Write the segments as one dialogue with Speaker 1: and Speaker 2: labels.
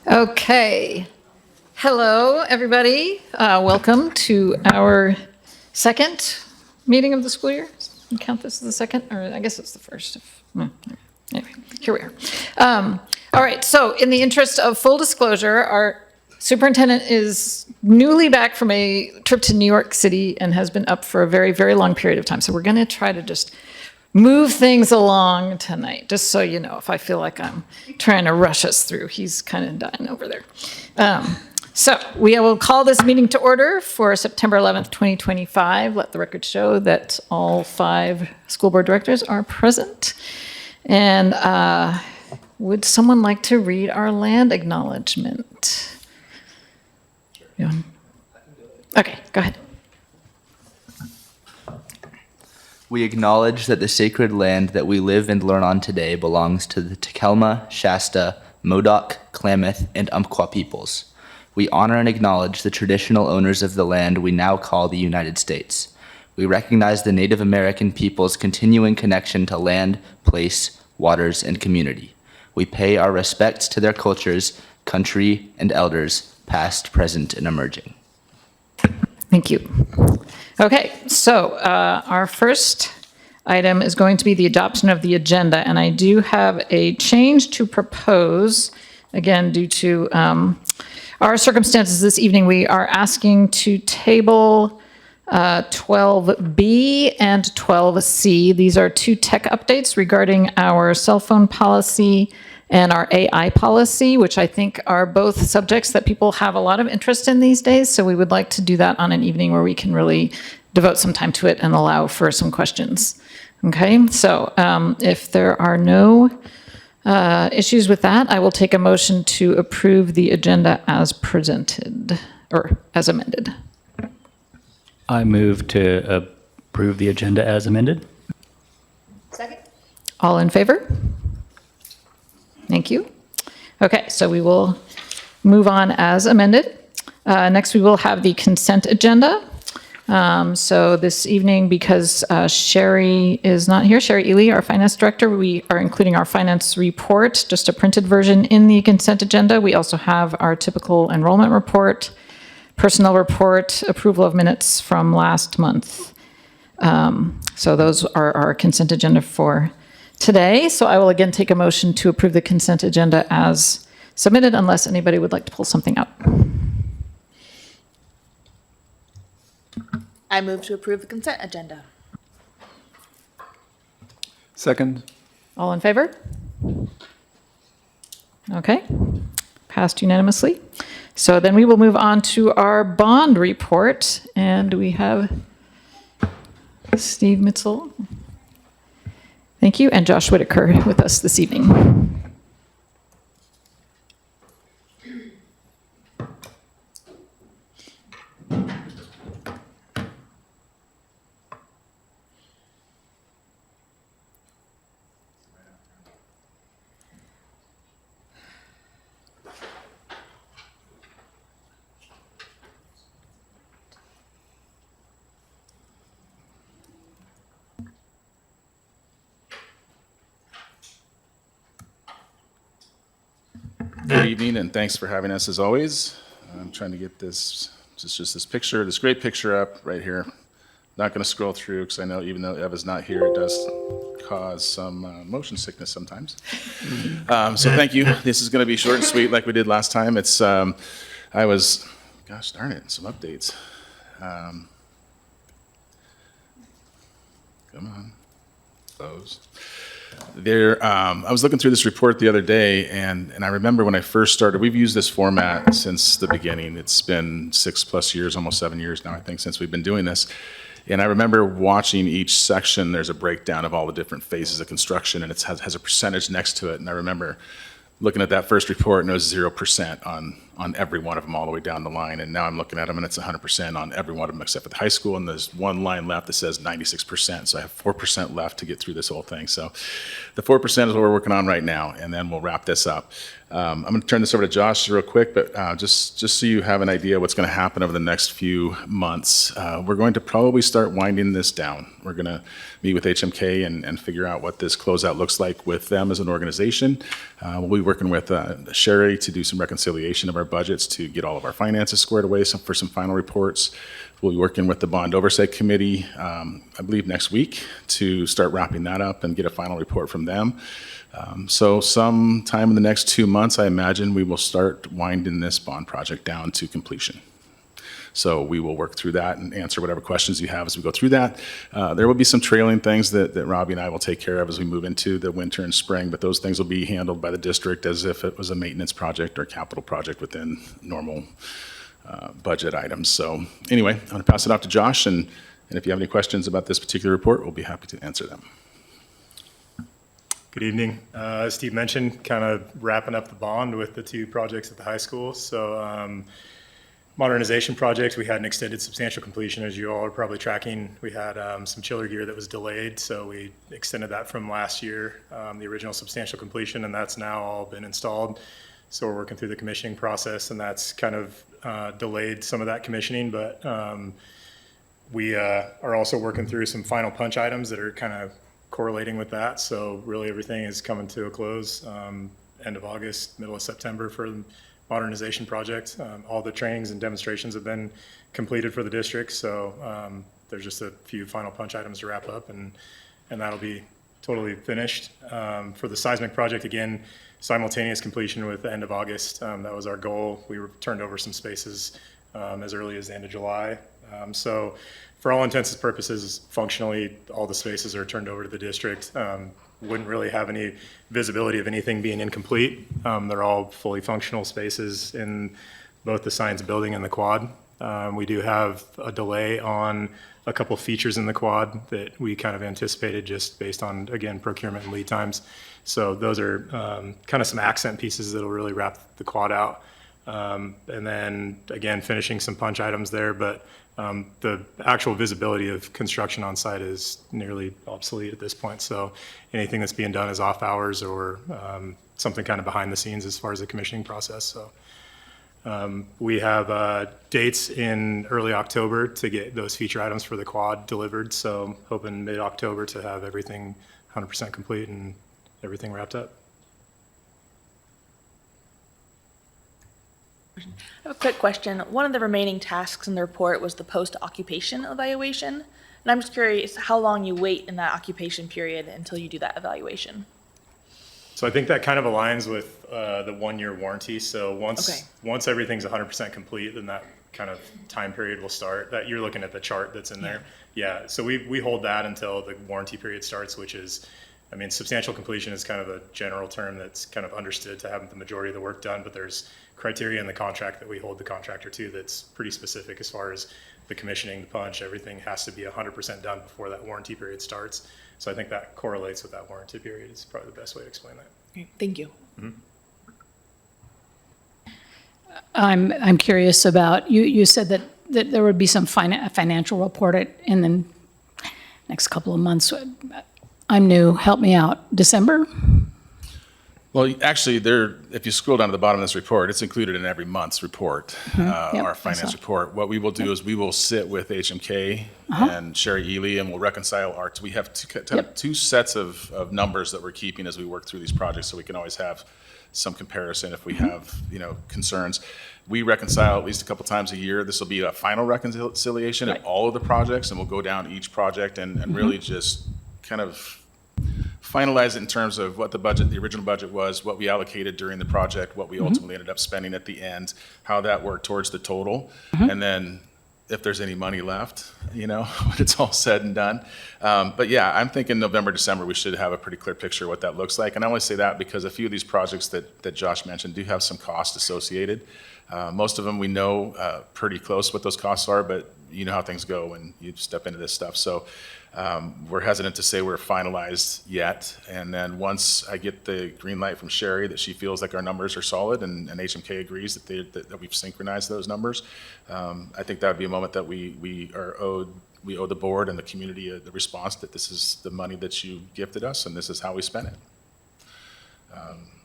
Speaker 1: Okay. Hello, everybody. Welcome to our second meeting of the school year. You count this as the second, or I guess it's the first. Anyway, here we are. All right, so in the interest of full disclosure, our superintendent is newly back from a trip to New York City and has been up for a very, very long period of time. So we're going to try to just move things along tonight, just so you know, if I feel like I'm trying to rush us through. He's kind of dying over there. So we will call this meeting to order for September 11th, 2025. Let the record show that all 5 school board directors are present. And would someone like to read our land acknowledgement? Yeah. Okay, go ahead.
Speaker 2: We acknowledge that the sacred land that we live and learn on today belongs to the Takelma, Shasta, Modoc, Klamath, and Umpqua peoples. We honor and acknowledge the traditional owners of the land we now call the United States. We recognize the Native American people's continuing connection to land, place, waters, and community. We pay our respects to their cultures, country, and elders, past, present, and emerging.
Speaker 1: Thank you. Okay, so our first item is going to be the adoption of the agenda, and I do have a change to propose. Again, due to our circumstances this evening, we are asking to table 12B and 12C. These are 2 tech updates regarding our cell phone policy and our AI policy, which I think are both subjects that people have a lot of interest in these days. So we would like to do that on an evening where we can really devote some time to it and allow for some questions. Okay, so if there are no issues with that, I will take a motion to approve the agenda as presented, or as amended.
Speaker 3: I move to approve the agenda as amended.
Speaker 1: Second. All in favor? Thank you. Okay, so we will move on as amended. Next, we will have the consent agenda. So this evening, because Sherry is not here, Sherry Ely, our finance director, we are including our finance report, just a printed version in the consent agenda. We also have our typical enrollment report, personnel report, approval of minutes from last month. So those are our consent agenda for today. So I will again take a motion to approve the consent agenda as submitted, unless anybody would like to pull something out.
Speaker 4: I move to approve the consent agenda.
Speaker 5: Second.
Speaker 1: All in favor? Okay, passed unanimously. So then we will move on to our bond report, and we have Steve Mitzel. Thank you, and Josh Whitaker with us this evening.
Speaker 6: Good evening, and thanks for having us as always. I'm trying to get this, just this picture, this great picture up right here. Not going to scroll through because I know even though Eva's not here, it does cause some motion sickness sometimes. So thank you. This is going to be short and sweet like we did last time. It's, gosh darn it, some updates. Come on, those. I was looking through this report the other day, and I remember when I first started, we've used this format since the beginning. It's been 6+ years, almost 7 years now, I think, since we've been doing this. And I remember watching each section, there's a breakdown of all the different phases of construction, and it has a percentage next to it. And I remember looking at that first report, and it was 0% on on every one of them all the way down the line. And now I'm looking at them and it's 100% on every one of them except for the high school. And there's one line left that says 96%. So I have 4% left to get through this whole thing. So the 4% is what we're working on right now. And then we'll wrap this up. I'm going to turn this over to Josh real quick, but just so you have an idea what's going to happen over the next few months, we're going to probably start winding this down. We're going to meet with HMK and figure out what this closeout looks like with them as an organization. We'll be working with Sherry to do some reconciliation of our budgets to get all of our finances squared away for some final reports. We'll be working with the Bond Oversight Committee, I believe next week, to start wrapping that up and get a final report from them. So sometime in the next 2 months, I imagine we will start winding this bond project down to completion. So we will work through that and answer whatever questions you have as we go through that. There will be some trailing things that Robbie and I will take care of as we move into the winter and spring, but those things will be handled by the district as if it was a maintenance project or capital project within normal budget items. So anyway, I'm going to pass it off to Josh, and if you have any questions about this particular report, we'll be happy to answer them.
Speaker 5: Good evening. As Steve mentioned, kind of wrapping up the bond with the 2 projects at the high school. So modernization projects, we had an extended substantial completion, as you all are probably tracking. We had some chiller gear that was delayed, so we extended that from last year, the original substantial completion, and that's now all been installed. So we're working through the commissioning process, and that's kind of delayed some of that commissioning, but we are also working through some final punch items that are kind of correlating with that. So really everything is coming to a close end of August, middle of September for the modernization project. All the trainings and demonstrations have been completed for the district. So there's just a few final punch items to wrap up and that'll be totally finished. For the seismic project, again, simultaneous completion with the end of August. That was our goal. We turned over some spaces as early as the end of July. So for all intents and purposes, functionally, all the spaces are turned over to the district. Wouldn't really have any visibility of anything being incomplete. They're all fully functional spaces in both the science building and the quad. We do have a delay on a couple features in the quad that we kind of anticipated just based on, again, procurement and lead times. So those are kind of some accent pieces that'll really wrap the quad out. And then, again, finishing some punch items there, but the actual visibility of construction on site is nearly obsolete at this point. So anything that's being done is off hours or something kind of behind the scenes as far as the commissioning process. So we have dates in early October to get those feature items for the quad delivered. So hoping mid-October to have everything 100% complete and everything wrapped up.
Speaker 4: I have a quick question. One of the remaining tasks in the report was the post-occupation evaluation. And I'm just curious how long you wait in that occupation period until you do that evaluation.
Speaker 5: So I think that kind of aligns with the 1-year warranty. So once everything's 100% complete, then that kind of time period will start. That you're looking at the chart that's in there. Yeah. So we hold that until the warranty period starts, which is, I mean, substantial completion is kind of a general term that's kind of understood to have the majority of the work done, but there's criteria in the contract that we hold the contractor to that's pretty specific as far as the commissioning, the punch, everything has to be 100% done before that warranty period starts. So I think that correlates with that warranty period. It's probably the best way to explain that.
Speaker 4: Okay, thank you.
Speaker 7: I'm curious about, you said that there would be some financial report in the next couple of months. I'm new, help me out. December?
Speaker 6: Well, actually, if you scroll down to the bottom of this report, it's included in every month's report,
Speaker 7: Yep,
Speaker 6: our finance report. What we will do is we will sit with HMK and Sherry Ely, and we'll reconcile our, we have two sets of numbers that we're keeping as we work through these projects, so we can always have some comparison if we have, concerns. We reconcile at least a couple times a year. This will be a final reconciliation of all of the projects, and we'll go down each project and really just kind of finalize it in terms of what the budget, the original budget was, what we allocated during the project, what we ultimately ended up spending at the end, how that worked towards the total, and then if there's any money left, when it's all said and done. But yeah, I'm thinking November, December, we should have a pretty clear picture of what that looks like. And I only say that because a few of these projects that Josh mentioned do have some cost associated. Most of them we know pretty close what those costs are, but you know how things go when you step into this stuff. So we're hesitant to say we're finalized yet. And then once I get the green light from Sherry that she feels like our numbers are solid and HMK agrees that we've synchronized those numbers, I think that would be a moment that we owe the board and the community the response that this is the money that you gifted us and this is how we spent it.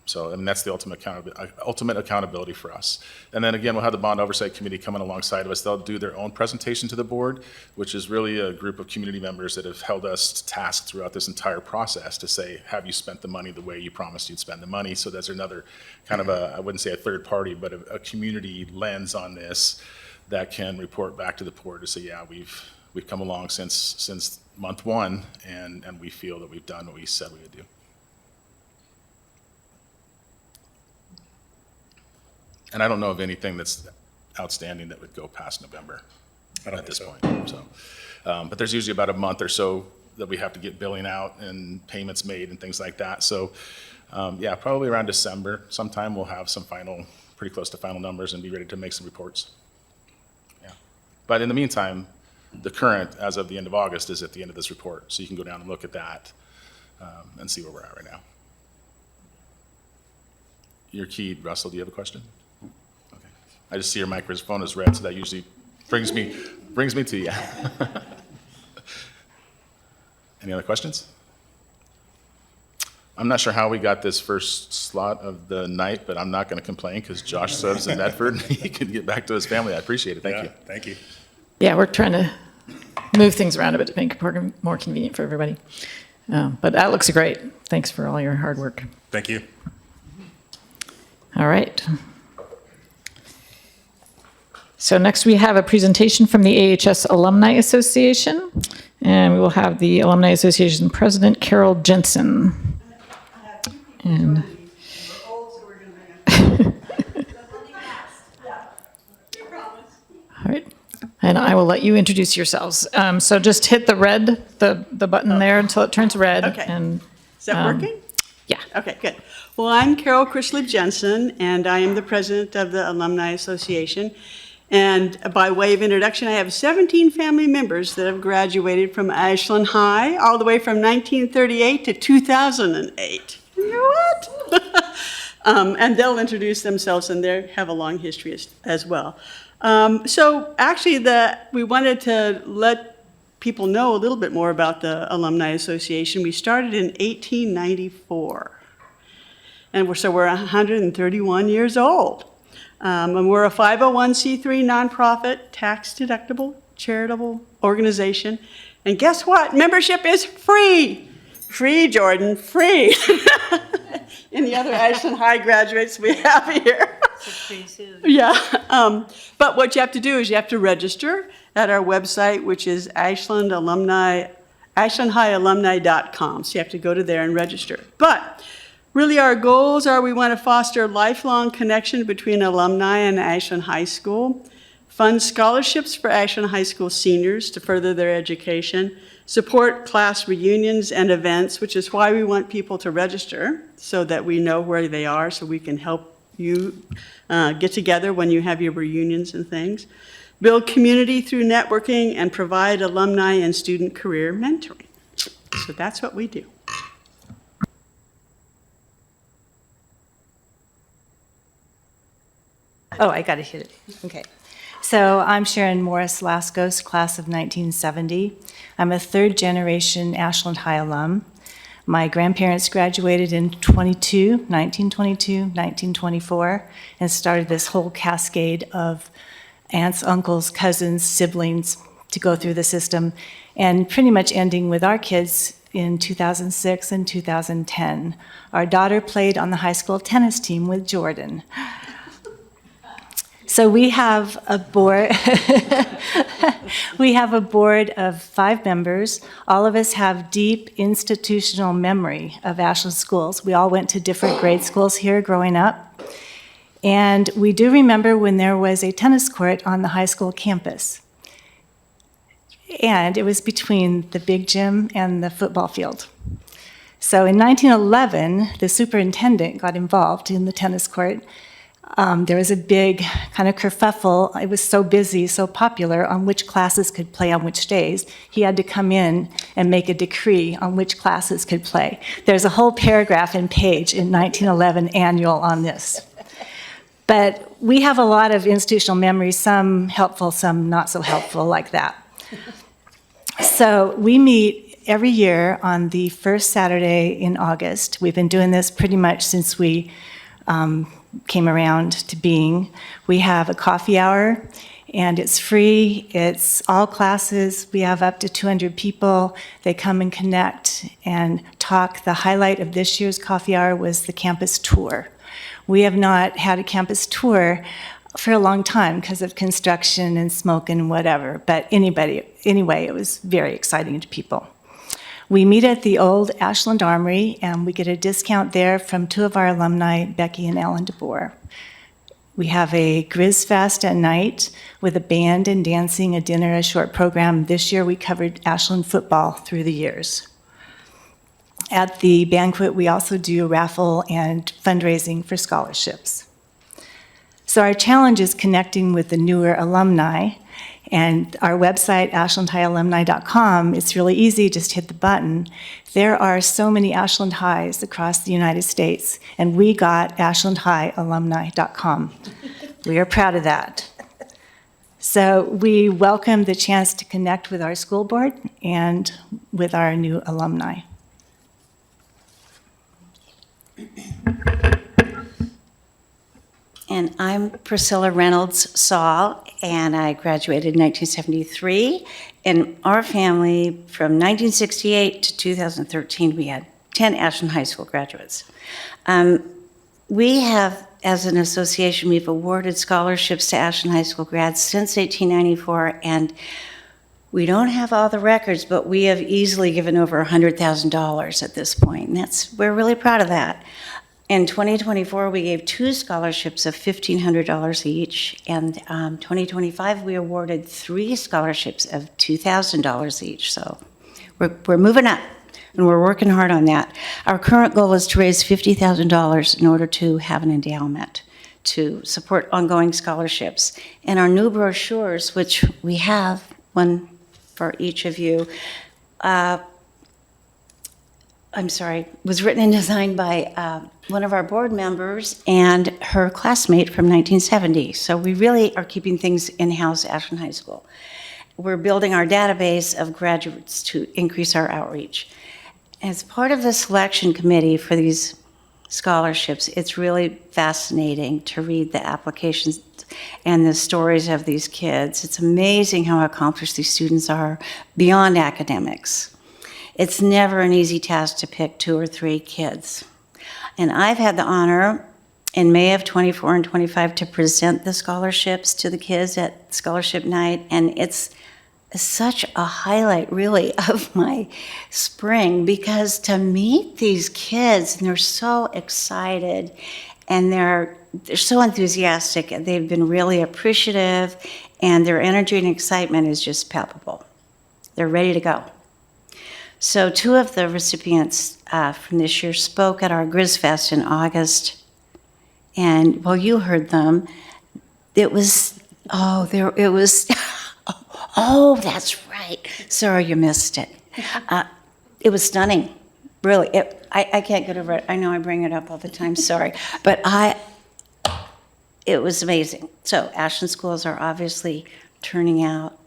Speaker 6: So, and that's the ultimate accountability for us. And then again, we'll have the Bond Oversight Committee coming alongside of us. They'll do their own presentation to the board, which is really a group of community members that have held us tasked throughout this entire process to say, have you spent the money the way you promised you'd spend the money? So there's another kind of I wouldn't say a third party, but a community lens on this that can report back to the board to say, yeah, we've come along since month one, and we feel that we've done what we said we would do. And I don't know of anything that's outstanding that would go past November at this point. So, but there's usually about a month or so that we have to get billing out and payments made and things like that. So, yeah, probably around December sometime we'll have some pretty close to final numbers and be ready to make some reports. Yeah. But in the meantime, the current, as of the end of August, is at the end of this report. So you can go down and look at that and see where we're at right now. You're keyed, Russell. Do you have a question? Okay. I just see your microphone is red, so that usually brings me to you. Any other questions? I'm not sure how we got this first slot of the night, but I'm not going to complain because Josh lives in Medford and he can get back to his family. I appreciate it. Thank you.
Speaker 5: Thank you.
Speaker 1: Yeah, we're trying to move things around a bit to make it more convenient for everybody. But that looks great. Thanks for all your hard work.
Speaker 5: Thank you.
Speaker 1: All right. So next we have a presentation from the AHS Alumni Association, and we will have the Alumni Association President, Carol Jensen. And all right. And I will let you introduce yourselves. So just hit the red, the button there until it turns red.
Speaker 8: Okay.
Speaker 1: And
Speaker 8: Is that working?
Speaker 1: yeah.
Speaker 8: Okay, good. Well, I'm Carol Chrisley Jensen, and I am the president of the Alumni Association. And by way of introduction, I have 17 family members that have graduated from Ashland High all the way from 1938 to 2008. You know what? And they'll introduce themselves, and they have a long history as well. So actually, we wanted to let people know a little bit more about the Alumni Association. We started in 1894, and we're 131 years old. And we're a 501c3 nonprofit, tax-deductible, charitable organization. And guess what? Membership is free. Free, Jordan, free. Any other Ashland High graduates we have here? Yeah. But what you have to do is you have to register at our website, which is ashlandhighalumni.com. So you have to go to there and register. But really, our goals are we want to foster a lifelong connection between alumni and Ashland High School, fund scholarships for Ashland High School seniors to further their education, support class reunions and events, which is why we want people to register so that we know where they are so we can help you get together when you have your reunions and things, build community through networking, and provide alumni and student career mentoring. So that's what we do.
Speaker 9: Oh, I got to hit it. Okay. So I'm Sharon Morris Lascos, class of 1970. I'm a third-generation Ashland High alum. My grandparents graduated in 1922, 1924, and started this whole cascade of aunts, uncles, cousins, siblings to go through the system, and pretty much ending with our kids in 2006 and 2010. Our daughter played on the high school tennis team with Jordan. So we have a board. We have a board of 5 members. All of us have deep institutional memory of Ashland schools. We all went to different grade schools here growing up. And we do remember when there was a tennis court on the high school campus. And it was between the big gym and the football field. So in 1911, the superintendent got involved in the tennis court. There was a big kind of kerfuffle. It was so busy, so popular on which classes could play on which days. He had to come in and make a decree on which classes could play. There's a whole paragraph and page in 1911 annual on this. But we have a lot of institutional memories, some helpful, some not so helpful, like that. So we meet every year on the first Saturday in August. We've been doing this pretty much since we came around to being. We have a coffee hour, and it's free. It's all classes. We have up to 200 people. They come and connect and talk. The highlight of this year's coffee hour was the campus tour. We have not had a campus tour for a long time because of construction and smoke and whatever. But anyway, it was very exciting to people. We meet at the old Ashland Armory, and we get a discount there from two of our alumni, Becky and Ellen DeBoer. We have a Grizz Fest at night with a band and dancing, a dinner, a short program. This year we covered Ashland football through the years. At the banquet, we also do a raffle and fundraising for scholarships. So our challenge is connecting with the newer alumni, and our website, ashlandhighalumni.com, it's really easy, just hit the button. There are so many Ashland Highs across the United States, and we got ashlandhighalumni.com. We are proud of that. So we welcome the chance to connect with our school board and with our new alumni.
Speaker 10: And I'm Priscilla Reynolds Saul, and I graduated in 1973. In our family, from 1968 to 2013, we had 10 Ashland High School graduates. We have, as an association, we've awarded scholarships to Ashland High School grads since 1894, and we don't have all the records, but we have easily given over $100,000 at this point, and we're really proud of that. In 2024, we gave 2 scholarships of $1,500 each, and 2025, we awarded 3 scholarships of $2,000 each. So we're moving up, and we're working hard on that. Our current goal is to raise $50,000 in order to have an endowment to support ongoing scholarships. And our new brochures, which we have, one for each of you, was written and designed by one of our board members and her classmate from 1970. So we really are keeping things in-house at Ashland High School. We're building our database of graduates to increase our outreach. As part of the selection committee for these scholarships, it's really fascinating to read the applications and the stories of these kids. It's amazing how accomplished these students are beyond academics. It's never an easy task to pick 2 or 3 kids. And I've had the honor in May of 24 and 25 to present the scholarships to the kids at scholarship night, and it's such a highlight really of my spring, because to meet these kids, and they're so excited and they're so enthusiastic, and they've been really appreciative, and their energy and excitement is just palpable. They're ready to go. So 2 of the recipients from this year spoke at our Grizz Fest in August, and well, you heard them. It was, oh, that's right. Sorry you missed it. It was stunning, really. I can't get over it. I know I bring it up all the time, sorry. But it was amazing. So Ashland schools are obviously turning out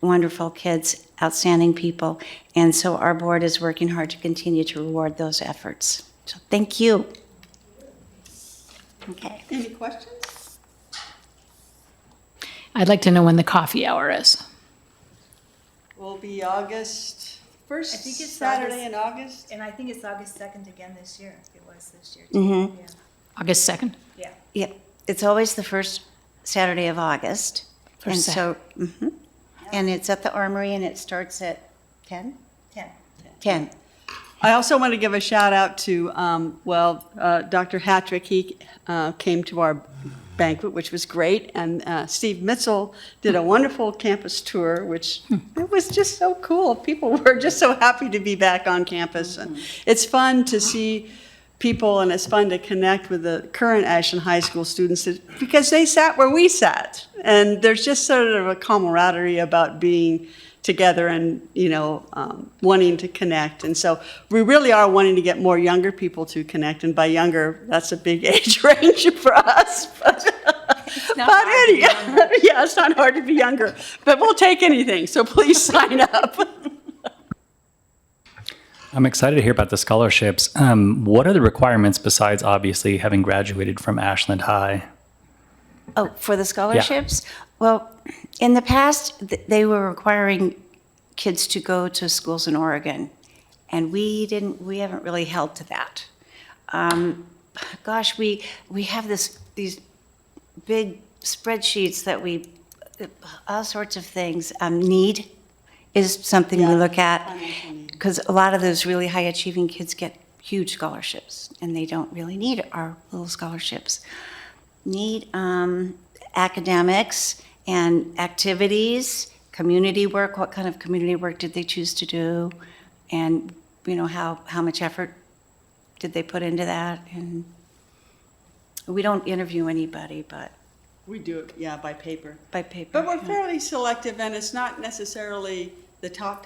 Speaker 10: wonderful kids, outstanding people, and so our board is working hard to continue to reward those efforts. So thank you. Okay.
Speaker 8: Any questions?
Speaker 7: I'd like to know when the coffee hour is.
Speaker 8: Will be August, first
Speaker 9: I think it's
Speaker 8: Saturday in August.
Speaker 9: And I think it's August 2nd again this year. It was this year,
Speaker 10: Mm-hmm.
Speaker 9: Yeah.
Speaker 7: August 2nd?
Speaker 9: Yeah.
Speaker 10: Yeah, it's always the first Saturday of August. And
Speaker 7: First
Speaker 10: so, and it's at the Armory, and it starts at 10?
Speaker 9: 10.
Speaker 10: 10.
Speaker 8: I also want to give a shout out to, Dr. Hattrick. He came to our banquet, which was great, and Steve Mitchell did a wonderful campus tour, which it was just so cool. People were just so happy to be back on campus. And it's fun to see people, and it's fun to connect with the current Ashland High School students because they sat where we sat. And there's just sort of a camaraderie about being together and, wanting to connect. And so we really are wanting to get more younger people to connect. And by younger, that's a big age range for us. Yeah, it's not hard to be younger. But we'll take anything, so please sign up.
Speaker 3: I'm excited to hear about the scholarships. What are the requirements besides obviously having graduated from Ashland High?
Speaker 10: Oh, for the scholarships? Well, in the past, they were requiring kids to go to schools in Oregon, and we haven't really held to that. Gosh, we have these big spreadsheets that all sorts of things. Need is something we look at, because a lot of those really high achieving kids get huge scholarships, and they don't really need our little scholarships. Need academics and activities, community work. What kind of community work did they choose to do? And, how much effort did they put into that? And we don't interview anybody, but.
Speaker 8: We do it, by paper.
Speaker 10: By paper.
Speaker 8: But we're fairly selective, and it's not necessarily the top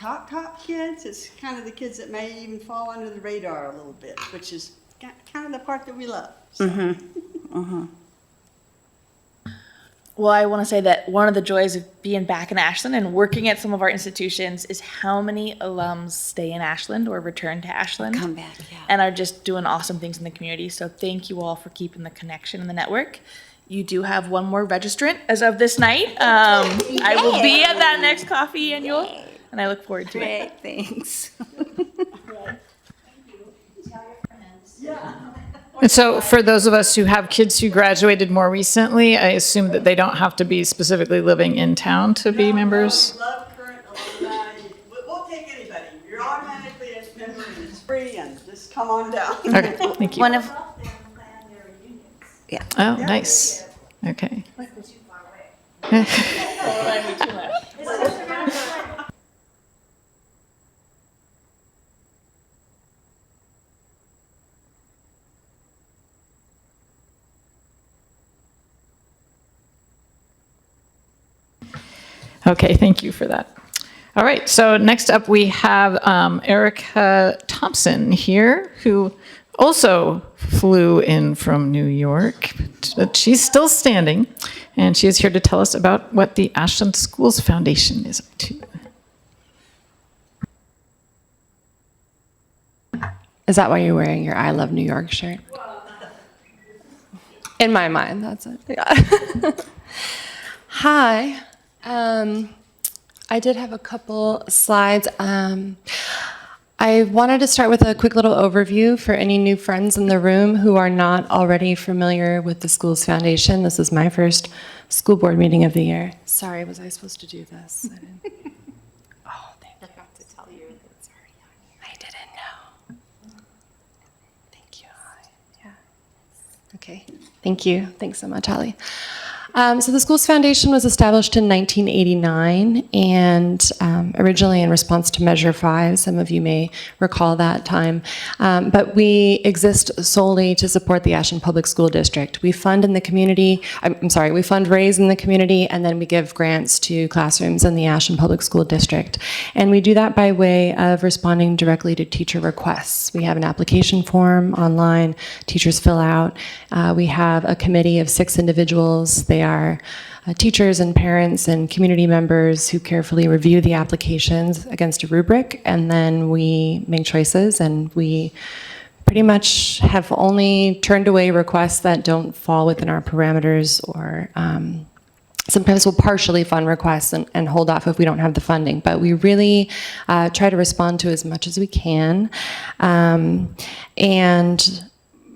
Speaker 8: kids. It's kind of the kids that may even fall under the radar a little bit, which is kind of the part that we love. So.
Speaker 4: Well, I want to say that one of the joys of being back in Ashland and working at some of our institutions is how many alums stay in Ashland or return to Ashland.
Speaker 10: Come back, yeah.
Speaker 4: And are just doing awesome things in the community. So thank you all for keeping the connection in the network. You do have one more registrant as of this night. I will be at that next coffee annual, and I look forward to it.
Speaker 10: Great, thanks.
Speaker 1: And so for those of us who have kids who graduated more recently, I assume that they don't have to be specifically living in town to be members?
Speaker 8: We love current alumni. We'll take anybody. You're automatically a member, and it's free, and just come on down.
Speaker 1: Okay, thank you.
Speaker 10: One of,
Speaker 1: Oh, nice. Okay. Okay, thank you for that. All right, so next up we have Erica Thompson here, who also flew in from New York, but she's still standing, and she is here to tell us about what the Ashland Schools Foundation is up to.
Speaker 11: Is that why you're wearing your I Love New York shirt? In my mind, that's it. Yeah. Hi. I did have a couple slides. I wanted to start with a quick little overview for any new friends in the room who are not already familiar with the Schools Foundation. This is my first school board meeting of the year. Sorry, was I supposed to do this? Oh, thank you. I forgot to tell you. Sorry, I didn't know. Thank you. Yeah. Okay. Thank you. Thanks so much, Holly. So the Schools Foundation was established in 1989, and originally in response to Measure 5. Some of you may recall that time. But we exist solely to support the Ashland Public School District. We fund in the community, we fundraise in the community, and then we give grants to classrooms in the Ashland Public School District. And we do that by way of responding directly to teacher requests. We have an application form online, teachers fill out. We have a committee of 6 individuals. They are teachers and parents and community members who carefully review the applications against a rubric, and then we make choices, and we pretty much have only turned away requests that don't fall within our parameters, or sometimes we'll partially fund requests and hold off if we don't have the funding. But we really try to respond to as much as we can. And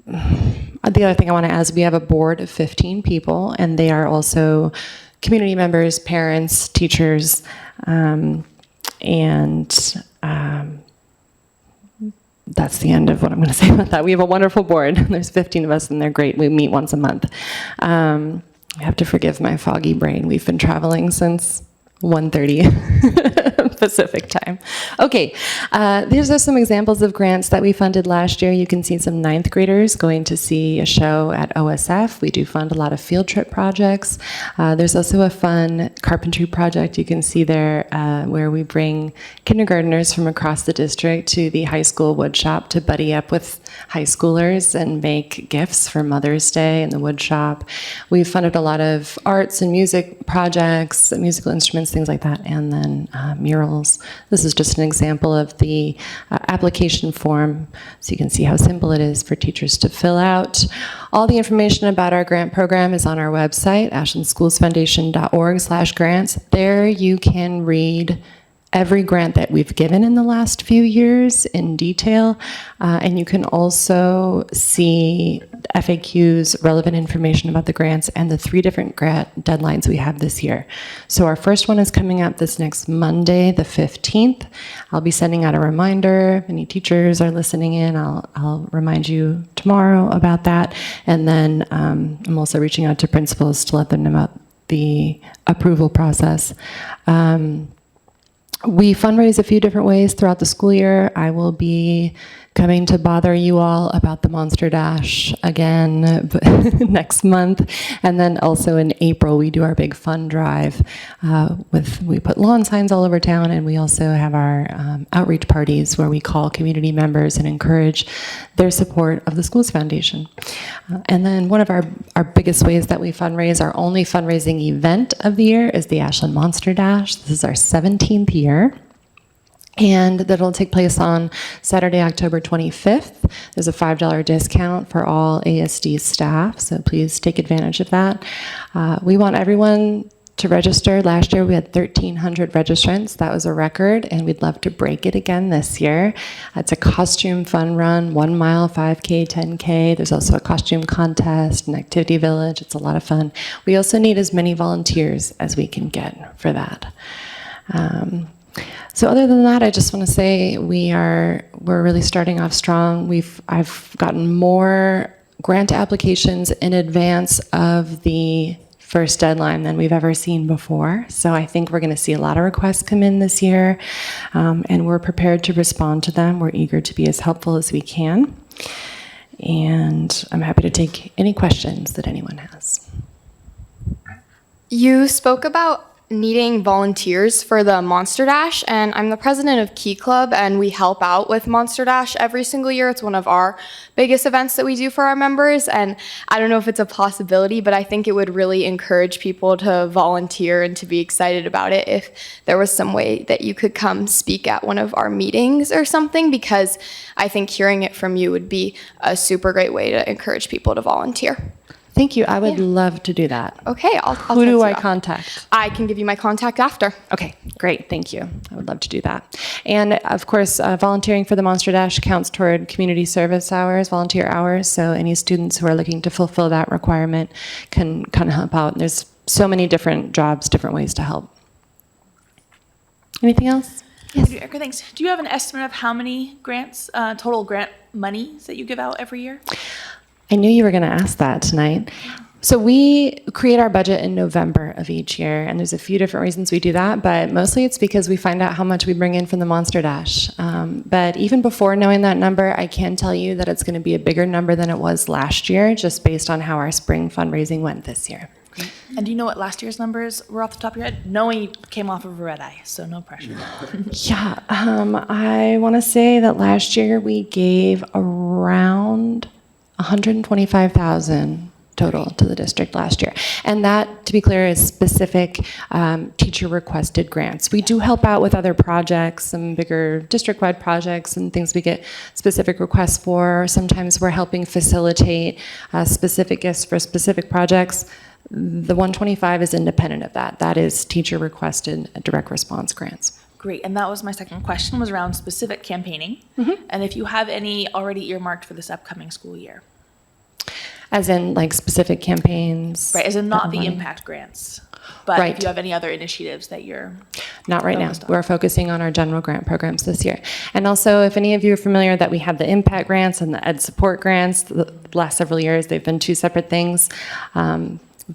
Speaker 11: the other thing I want to add is we have a board of 15 people, and they are also community members, parents, teachers, and that's the end of what I'm going to say about that. We have a wonderful board. There's 15 of us, and they're great. We meet once a month. You have to forgive my foggy brain. We've been traveling since 1:30. Pacific time. Okay, these are some examples of grants that we funded last year. You can see some ninth graders going to see a show at OSF. We do fund a lot of field trip projects. There's also a fun carpentry project you can see there where we bring kindergartners from across the district to the high school wood shop to buddy up with high schoolers and make gifts for Mother's Day in the wood shop. We've funded a lot of arts and music projects, musical instruments, things like that, and then murals. This is just an example of the application form, so you can see how simple it is for teachers to fill out. All the information about our grant program is on our website, ashlandschoolsfoundation.org/grants. There you can read every grant that we've given in the last few years in detail, and you can also see FAQs, relevant information about the grants, and the 3 different grant deadlines we have this year. So our first one is coming up this next Monday, the 15th. I'll be sending out a reminder. If any teachers are listening in, I'll remind you tomorrow about that. And then I'm also reaching out to principals to let them know about the approval process. We fundraise a few different ways throughout the school year. I will be coming to bother you all about the Monster Dash again next month. And then also in April, we do our big fun drive we put lawn signs all over town, and we also have our outreach parties where we call community members and encourage their support of the Schools Foundation. And then one of our biggest ways that we fundraise, our only fundraising event of the year, is the Ashland Monster Dash. This is our 17th year. And that'll take place on Saturday, October 25th. There's a $5 discount for all ASD staff, so please take advantage of that. We want everyone to register. Last year we had 1,300 registrants. That was a record, and we'd love to break it again this year. It's a costume fun run, 1 mile, 5K, 10K. There's also a costume contest, an activity village. It's a lot of fun. We also need as many volunteers as we can get for that. So other than that, I just want to say we're really starting off strong. I've gotten more grant applications in advance of the first deadline than we've ever seen before. So I think we're going to see a lot of requests come in this year, and we're prepared to respond to them. We're eager to be as helpful as we can. And I'm happy to take any questions that anyone has.
Speaker 12: You spoke about needing volunteers for the Monster Dash, and I'm the president of Key Club, and we help out with Monster Dash every single year. It's one of our biggest events that we do for our members, and I don't know if it's a possibility, but I think it would really encourage people to volunteer and to be excited about it if there was some way that you could come speak at one of our meetings or something, because I think hearing it from you would be a super great way to encourage people to volunteer.
Speaker 11: Thank you. I would love to do that.
Speaker 12: Okay, I'll
Speaker 11: Who do
Speaker 12: text
Speaker 11: I
Speaker 12: you after.
Speaker 11: contact?
Speaker 12: I can give you my contact after.
Speaker 11: Okay, great. Thank you. I would love to do that. And of course, volunteering for the Monster Dash counts toward community service hours, volunteer hours. So any students who are looking to fulfill that requirement can kind of help out. And there's so many different jobs, different ways to help. Anything else?
Speaker 4: Yes. Thanks. Do you have an estimate of how many grants, total grant monies that you give out every year?
Speaker 11: I knew you were going to ask that tonight. So we create our budget in November of each year, and there's a few different reasons we do that, but mostly it's because we find out how much we bring in from the Monster Dash. But even before knowing that number, I can tell you that it's going to be a bigger number than it was last year, just based on how our spring fundraising went this year.
Speaker 4: And do you know what last year's numbers were off the top of your head? Knowing you came off of a red eye, so no pressure.
Speaker 11: Yeah, I want to say that last year we gave around $125,000 total to the district last year. And that, to be clear, is specific teacher-requested grants. We do help out with other projects, some bigger district-wide projects and things we get specific requests for. Sometimes we're helping facilitate specific gifts for specific projects. The 125 is independent of that. That is teacher-requested direct response grants.
Speaker 4: Great, and that was my second question, was around specific campaigning, and if you have any already earmarked for this upcoming school year.
Speaker 11: As in, like, specific campaigns?
Speaker 4: Right, as in not the
Speaker 11: money.
Speaker 4: impact grants, but
Speaker 11: Right.
Speaker 4: if you have any other initiatives that you're
Speaker 11: Not right now.
Speaker 4: focused on.
Speaker 11: We're focusing on our general grant programs this year. And also, if any of you are familiar that we have the impact grants and the ed support grants, the last several years, they've been two separate things.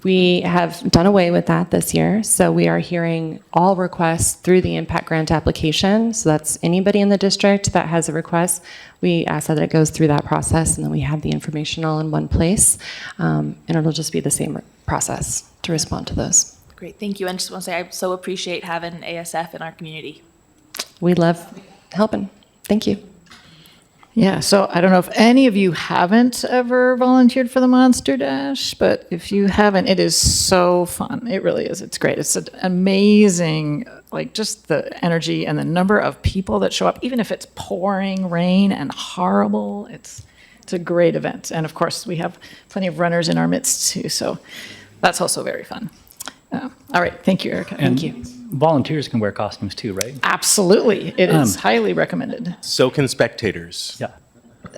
Speaker 11: We have done away with that this year, so we are hearing all requests through the impact grant application. So that's anybody in the district that has a request. We ask that it goes through that process, and then we have the information all in one place, and it'll just be the same process to respond to those.
Speaker 4: Great, thank you. And just want to say I so appreciate having ASF in our community.
Speaker 11: We love helping. Thank you.
Speaker 1: Yeah, so I don't know if any of you haven't ever volunteered for the Monster Dash, but if you haven't, it is so fun. It really is. It's great. It's an amazing, like just the energy and the number of people that show up, even if it's pouring rain and horrible. It's a great event. And of course, we have plenty of runners in our midst too, so that's also very fun. All right, thank you, Erica.
Speaker 3: And
Speaker 1: Thank you.
Speaker 3: volunteers can wear costumes too, right?
Speaker 1: Absolutely. It is highly recommended.
Speaker 13: So can spectators.
Speaker 3: Yeah.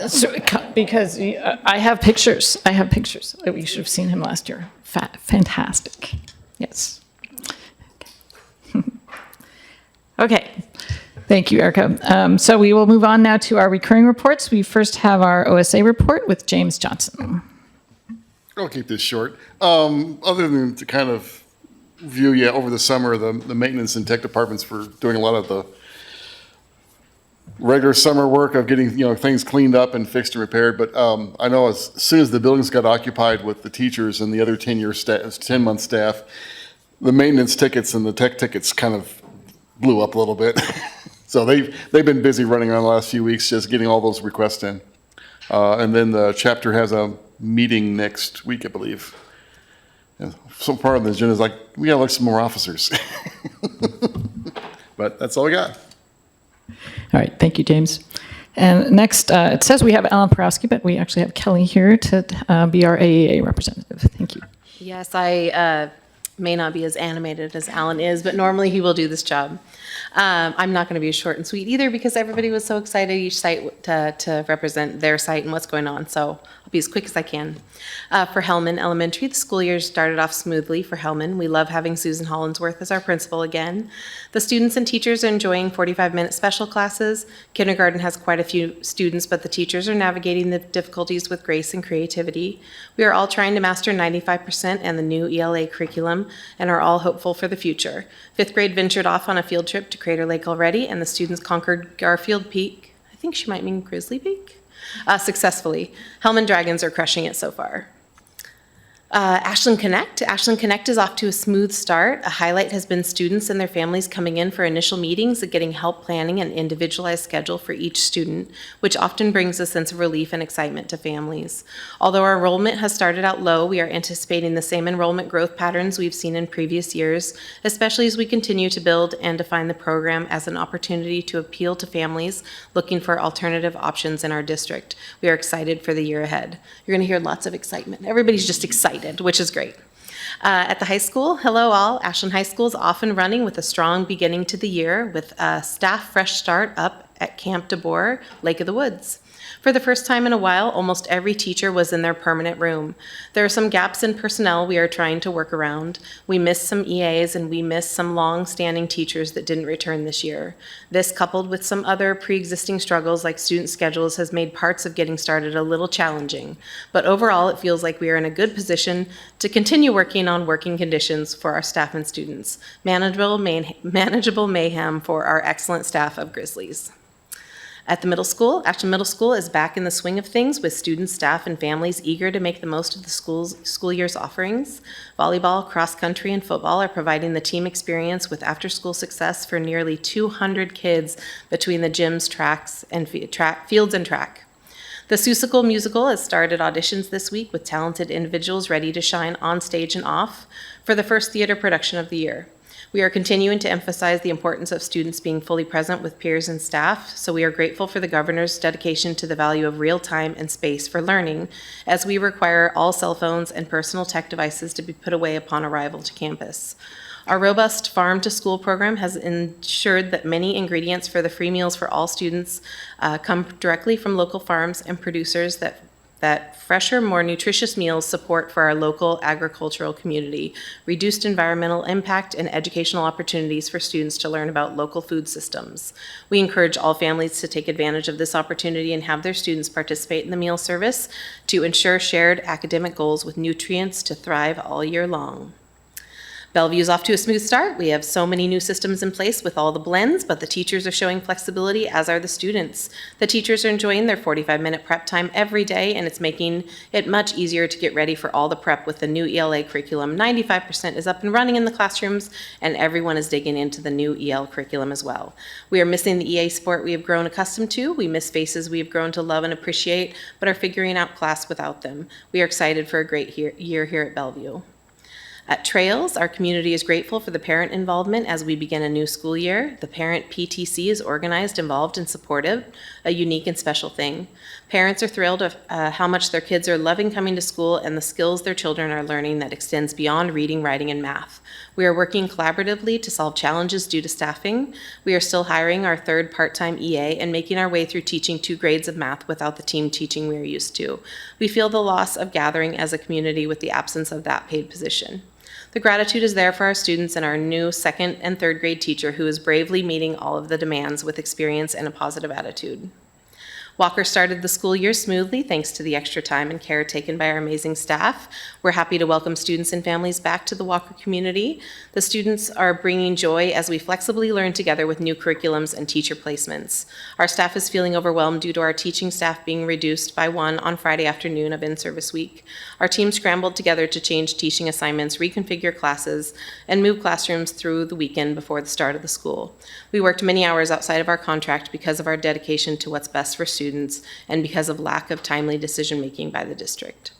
Speaker 1: So, because I have pictures. I have pictures. You should have seen him last year. Fantastic. Yes. Okay. Thank you, Erica. So we will move on now to our recurring reports. We first have our OSA report with James Johnson.
Speaker 14: I'll keep this short. Other than to kind of view, over the summer, the maintenance and tech departments were doing a lot of the regular summer work of getting, things cleaned up and fixed and repaired. But I know as soon as the buildings got occupied with the teachers and the other 10-month staff, the maintenance tickets and the tech tickets kind of blew up a little bit. So they've been busy running around the last few weeks just getting all those requests in. And then the chapter has a meeting next week, I believe. And some part of the agenda is like, we gotta look some more officers. But that's all I got.
Speaker 1: All right. Thank you, James. And next, it says we have Alan Porowski, but we actually have Kelly here to be our AEA representative. Thank you.
Speaker 15: Yes, I may not be as animated as Alan is, but normally he will do this job. I'm not going to be short and sweet either because everybody was so excited each site to represent their site and what's going on. So I'll be as quick as I can. For Hellman Elementary, the school year started off smoothly for Hellman. We love having Susan Hollinsworth as our principal again. The students and teachers are enjoying 45-minute special classes. Kindergarten has quite a few students, but the teachers are navigating the difficulties with grace and creativity. We are all trying to master 95% and the new ELA curriculum and are all hopeful for the future. Fifth grade ventured off on a field trip to Crater Lake already, and the students conquered Garfield Peak. I think she might mean Grizzly Peak. Successfully. Hellman Dragons are crushing it so far. Ashland Connect. Ashland Connect is off to a smooth start. A highlight has been students and their families coming in for initial meetings and getting help planning an individualized schedule for each student, which often brings a sense of relief and excitement to families. Although our enrollment has started out low, we are anticipating the same enrollment growth patterns we've seen in previous years, especially as we continue to build and define the program as an opportunity to appeal to families looking for alternative options in our district. We are excited for the year ahead. You're going to hear lots of excitement. Everybody's just excited, which is great. At the high school, hello all. Ashland High School is off and running with a strong beginning to the year with a staff fresh start up at Camp DeBoer, Lake of the Woods. For the first time in a while, almost every teacher was in their permanent room. There are some gaps in personnel we are trying to work around. We missed some EAs and we missed some long-standing teachers that didn't return this year. This, coupled with some other pre-existing struggles like student schedules, has made parts of getting started a little challenging. But overall, it feels like we are in a good position to continue working on working conditions for our staff and students. Manageable mayhem for our excellent staff of Grizzlies. At the middle school, Ashland Middle School is back in the swing of things with students, staff, and families eager to make the most of the school year's offerings. Volleyball, cross country, and football are providing the team experience with after-school success for nearly 200 kids between the gyms, tracks, and fields and track. The Seussical musical has started auditions this week with talented individuals ready to shine on stage and off for the first theater production of the year. We are continuing to emphasize the importance of students being fully present with peers and staff, so we are grateful for the governor's dedication to the value of real time and space for learning, as we require all cell phones and personal tech devices to be put away upon arrival to campus. Our robust farm to school program has ensured that many ingredients for the free meals for all students come directly from local farms and producers that that fresher, more nutritious meals support for our local agricultural community, reduced environmental impact, and educational opportunities for students to learn about local food systems. We encourage all families to take advantage of this opportunity and have their students participate in the meal service to ensure shared academic goals with nutrients to thrive all year long. Bellevue's off to a smooth start. We have so many new systems in place with all the blends, but the teachers are showing flexibility, as are the students. The teachers are enjoying their 45-minute prep time every day, and it's making it much easier to get ready for all the prep with the new ELA curriculum. 95% is up and running in the classrooms, and everyone is digging into the new EL curriculum as well. We are missing the EA sport we have grown accustomed to. We miss faces we have grown to love and appreciate, but are figuring out class without them. We are excited for a great year here at Bellevue. At Trails, our community is grateful for the parent involvement as we begin a new school year. The parent PTC is organized, involved, and supportive, a unique and special thing. Parents are thrilled of how much their kids are loving coming to school and the skills their children are learning that extends beyond reading, writing, and math. We are working collaboratively to solve challenges due to staffing. We are still hiring our third part-time EA and making our way through teaching 2 grades of math without the team teaching we are used to. We feel the loss of gathering as a community with the absence of that paid position. The gratitude is there for our students and our new 2nd and 3rd grade teacher who is bravely meeting all of the demands with experience and a positive attitude. Walker started the school year smoothly thanks to the extra time and care taken by our amazing staff. We're happy to welcome students and families back to the Walker community. The students are bringing joy as we flexibly learn together with new curriculums and teacher placements. Our staff is feeling overwhelmed due to our teaching staff being reduced by 1 on Friday afternoon of in-service week. Our team scrambled together to change teaching assignments, reconfigure classes, and move classrooms through the weekend before the start of the school. We worked many hours outside of our contract because of our dedication to what's best for students and because of lack of timely decision-making by the district.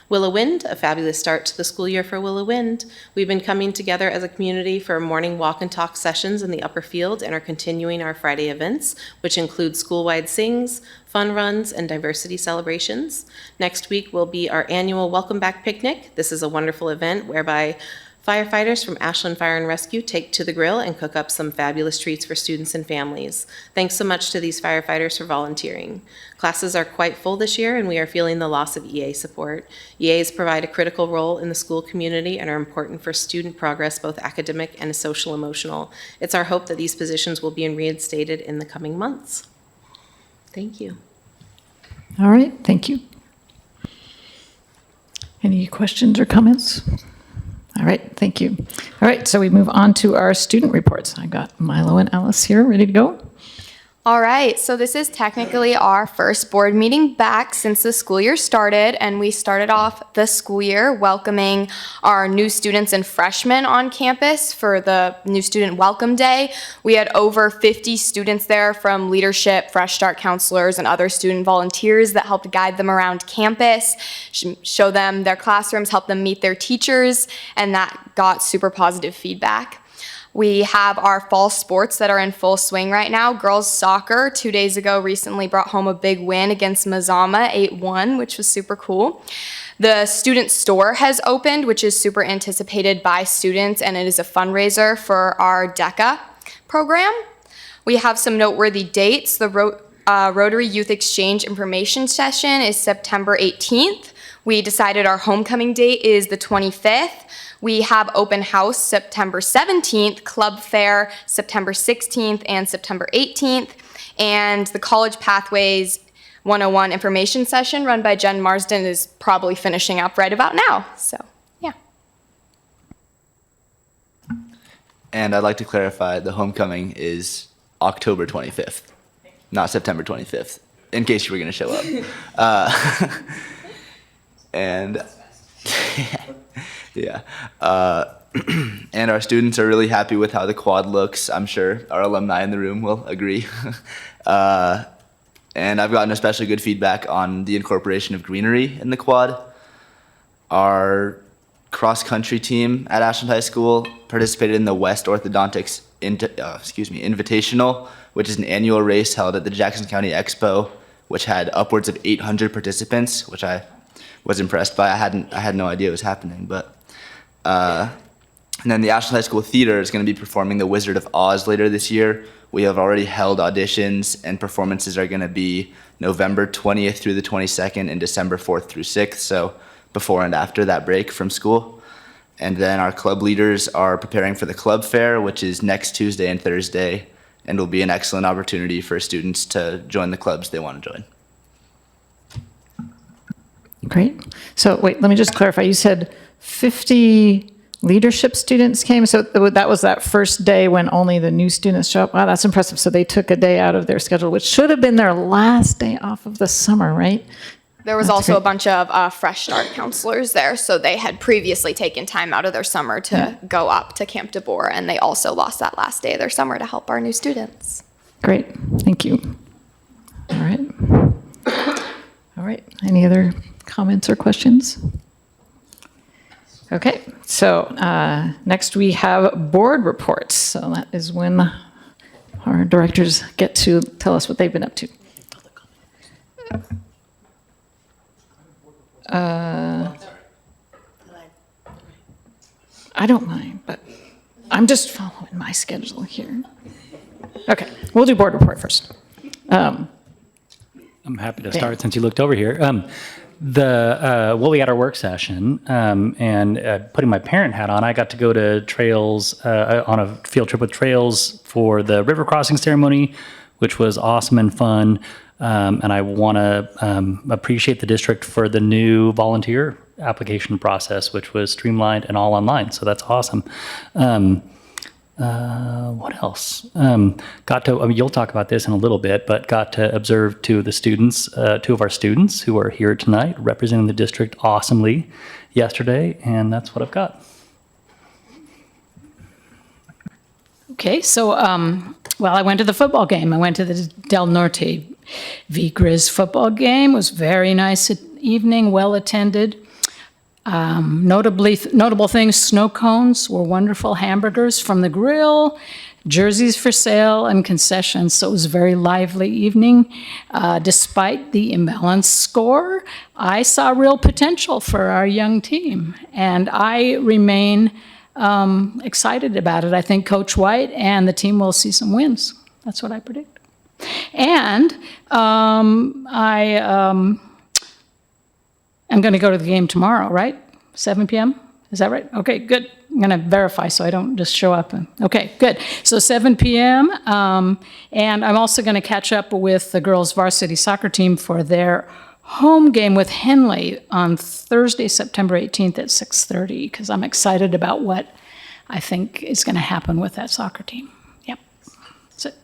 Speaker 15: Willow Wind, a fabulous start to the school year for Willow Wind. We've been coming together as a community for morning walk and talk sessions in the upper field and are continuing our Friday events, which include school-wide sings, fun runs, and diversity celebrations. Next week will be our annual Welcome Back Picnic. This is a wonderful event whereby firefighters from Ashland Fire and Rescue take to the grill and cook up some fabulous treats for students and families. Thanks so much to these firefighters for volunteering. Classes are quite full this year, and we are feeling the loss of EA support. EAs provide a critical role in the school community and are important for student progress, both academic and social-emotional. It's our hope that these positions will be reinstated in the coming months. Thank you.
Speaker 1: All right, thank you. Any questions or comments? All right, thank you. All right, so we move on to our student reports. I got Milo and Alice here ready to go.
Speaker 12: All right, so this is technically our first board meeting back since the school year started, and we started off the school year welcoming our new students and freshmen on campus for the new student welcome day. We had over 50 students there from leadership, Fresh Start counselors, and other student volunteers that helped guide them around campus, show them their classrooms, help them meet their teachers, and that got super positive feedback. We have our fall sports that are in full swing right now. Girls soccer, 2 days ago, recently brought home a big win against Mazama, 8-1, which was super cool. The student store has opened, which is super anticipated by students, and it is a fundraiser for our DECA program. We have some noteworthy dates. The Rotary Youth Exchange Information Session is September 18th. We decided our homecoming date is the 25th. We have open house September 17th, club fair September 16th and September 18th, and the College Pathways 101 information session run by Jen Marsden is probably finishing up right about now. So, yeah.
Speaker 2: And I'd like to clarify, the homecoming is October 25th, not September 25th, in case you were going to show up. And yeah. And our students are really happy with how the quad looks. I'm sure our alumni in the room will agree. And I've gotten especially good feedback on the incorporation of greenery in the quad. Our cross-country team at Ashland High School participated in the West Orthodontics Invitational, which is an annual race held at the Jackson County Expo, which had upwards of 800 participants, which I was impressed by. I had no idea it was happening, but and then the Ashland High School Theater is going to be performing The Wizard of Oz later this year, We have already held auditions, and performances are going to be November 20th through the 22nd and December 4th through 6th, so before and after that break from school. And then our club leaders are preparing for the club fair, which is next Tuesday and Thursday, and will be an excellent opportunity for students to join the clubs they want to join.
Speaker 1: Great. So wait, let me just clarify. You said 50 leadership students came, so that was that first day when only the new students show up? Wow, that's impressive. So they took a day out of their schedule, which should have been their last day off of the summer, right?
Speaker 12: There was
Speaker 1: That's
Speaker 12: also
Speaker 1: great.
Speaker 12: a bunch of Fresh Start counselors there, so they had previously taken time out of their summer to go up to Camp DeBoer, and they also lost that last day of their summer to help our new students.
Speaker 1: Great, thank you. All right. All right, any other comments or questions? Okay, so next we have board reports. So that is when our directors get to tell us what they've been up to. I don't mind, but I'm just following my schedule here. Okay, we'll do board report first.
Speaker 3: I'm happy to start since you looked over here. We had our work session, and putting my parent hat on, I got to go to Trails on a field trip with Trails for the river crossing ceremony, which was awesome and fun. And I want to appreciate the district for the new volunteer application process, which was streamlined and all online. So that's awesome. What else? You'll talk about this in a little bit, but got to observe two of our students who are here tonight representing the district awesomely yesterday, and that's what I've got.
Speaker 7: Okay, so, I went to the football game. I went to the Del Norte v. Grizz football game. It was very nice evening, well attended. Notable things, snow cones were wonderful, hamburgers from the grill, jerseys for sale, and concessions. So it was a very lively evening. Despite the imbalanced score, I saw real potential for our young team, and I remain excited about it. I think Coach White and the team will see some wins. That's what I predict. And I'm going to go to the game tomorrow, right? 7 p.m.? Is that right? Okay, good. I'm going to verify so I don't just show up. Okay, good. So 7 p.m. And I'm also going to catch up with the girls' varsity soccer team for their home game with Henley on Thursday, September 18th at 6:30, because I'm excited about what I think is going to happen with that soccer team. Yep. That's it.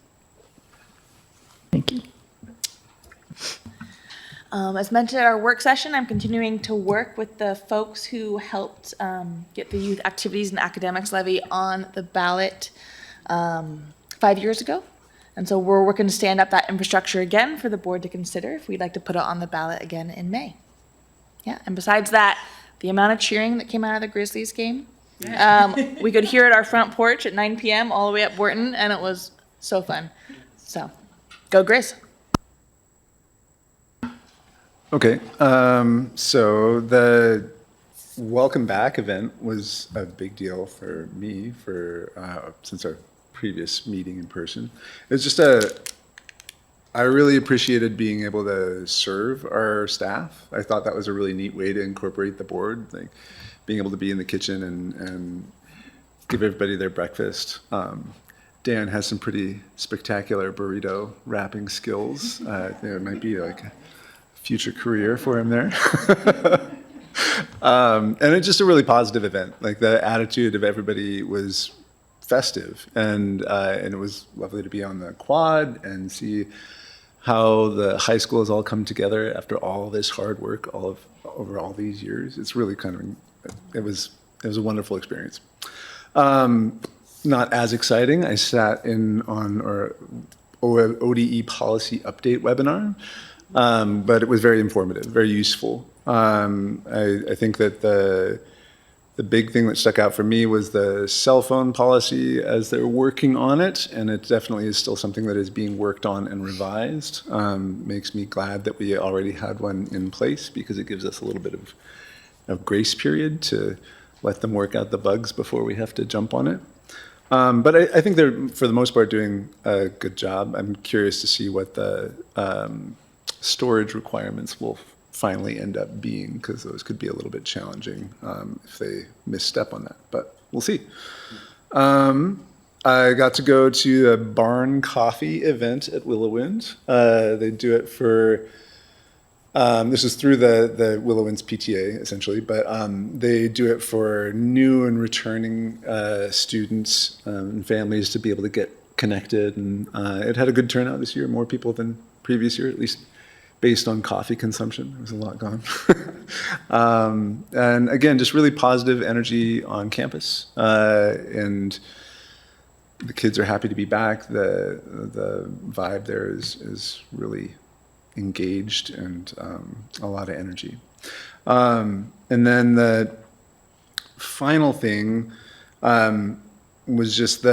Speaker 1: Thank you.
Speaker 4: As mentioned at our work session, I'm continuing to work with the folks who helped get the Youth Activities and Academics Levy on the ballot 5 years ago. And so we're working to stand up that infrastructure again for the board to consider if we'd like to put it on the ballot again in May. Yeah, and besides that, the amount of cheering that came out of the Grizzlies game, we could hear it at our front porch at 9 p.m. all the way up Borton, and it was so fun. So, go Grizz.
Speaker 13: Okay, so the welcome back event was a big deal for me since our previous meeting in person. It was just I really appreciated being able to serve our staff. I thought that was a really neat way to incorporate the board, like being able to be in the kitchen and give everybody their breakfast. Dan has some pretty spectacular burrito wrapping skills. It might be like a future career for him there. And it's just a really positive event. Like the attitude of everybody was festive, and it was lovely to be on the quad and see how the high school has all come together after all this hard work over all these years. It's really it was a wonderful experience. Not as exciting. I sat in on our ODE policy update webinar, but it was very informative, very useful. I think that the big thing that stuck out for me was the cell phone policy as they're working on it, and it definitely is still something that is being worked on and revised. Makes me glad that we already had one in place because it gives us a little bit of grace period to let them work out the bugs before we have to jump on it. But I think they're, for the most part, doing a good job. I'm curious to see what the storage requirements will finally end up being, because those could be a little bit challenging if they misstep on that, but we'll see. I got to go to a barn coffee event at Willow Wind. They do it for, this is through the Willow Wind's PTA, essentially, but they do it for new and returning students and families to be able to get connected. And it had a good turnout this year, more people than previous year, at least based on coffee consumption. There was a lot gone. And again, just really positive energy on campus. And the kids are happy to be back. The vibe there is really engaged and a lot of energy. And then the final thing was just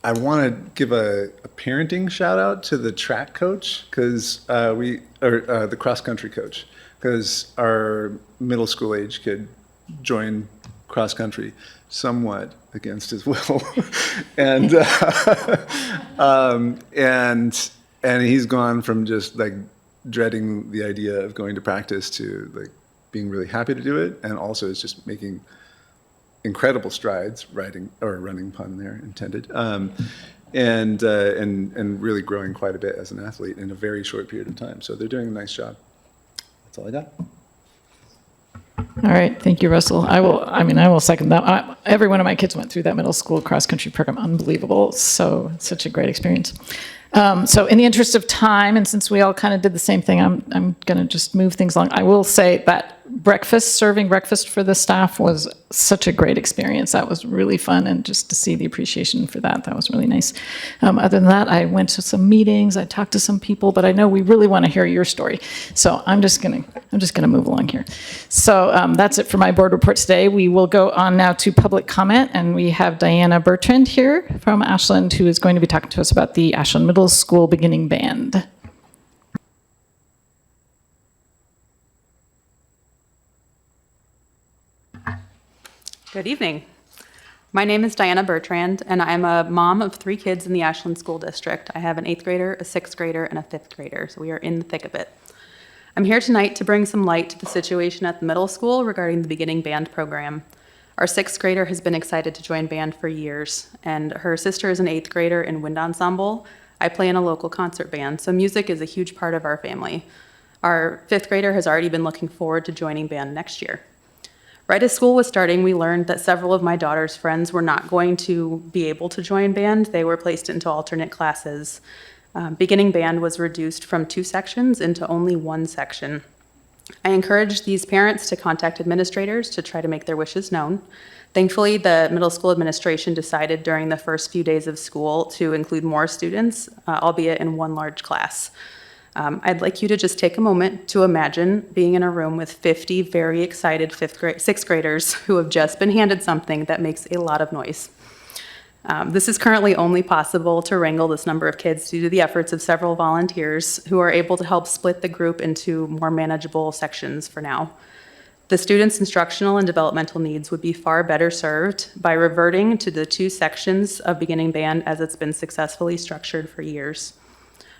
Speaker 13: I want to give a parenting shout out to the track coach, because the cross country coach, because our middle school age kid joined cross country somewhat against his will, and he's gone from just like dreading the idea of going to practice to like being really happy to do it, and also is just making incredible strides running, pun there intended, and really growing quite a bit as an athlete in a very short period of time. So they're doing a nice job. That's all I got.
Speaker 1: All right, thank you, Russell. I will second that. Every one of my kids went through that middle school cross-country program. Unbelievable. So such a great experience. So in the interest of time, and since we all kind of did the same thing, I'm going to just move things along. I will say that serving breakfast for the staff was such a great experience. That was really fun, and just to see the appreciation for that was really nice. Other than that, I went to some meetings, I talked to some people, but I know we really want to hear your story. So I'm just gonna move along here. So that's it for my board report today. We will go on now to public comment, and we have Diana Bertrand here from Ashland, who is going to be talking to us about the Ashland Middle School beginning band.
Speaker 16: Good evening. My name is Diana Bertrand, and I'm a mom of 3 kids in the Ashland School District. I have an 8th grader, a 6th grader, and a 5th grader, so we are in the thick of it. I'm here tonight to bring some light to the situation at the middle school regarding the beginning band program. Our 6th grader has been excited to join band for years, and her sister is an 8th grader in wind ensemble. I play in a local concert band, so music is a huge part of our family. Our 5th grader has already been looking forward to joining band next year. Right as school was starting, we learned that several of my daughter's friends were not going to be able to join band. They were placed into alternate classes. Beginning band was reduced from 2 sections into only 1 section. I encouraged these parents to contact administrators to try to make their wishes known. Thankfully, the middle school administration decided during the first few days of school to include more students, albeit in 1 large class. I'd like you to just take a moment to imagine being in a room with 50 very excited 6th graders who have just been handed something that makes a lot of noise. This is currently only possible to wrangle this number of kids due to the efforts of several volunteers who are able to help split the group into more manageable sections for now. The students' instructional and developmental needs would be far better served by reverting to the 2 sections of beginning band as it's been successfully structured for years.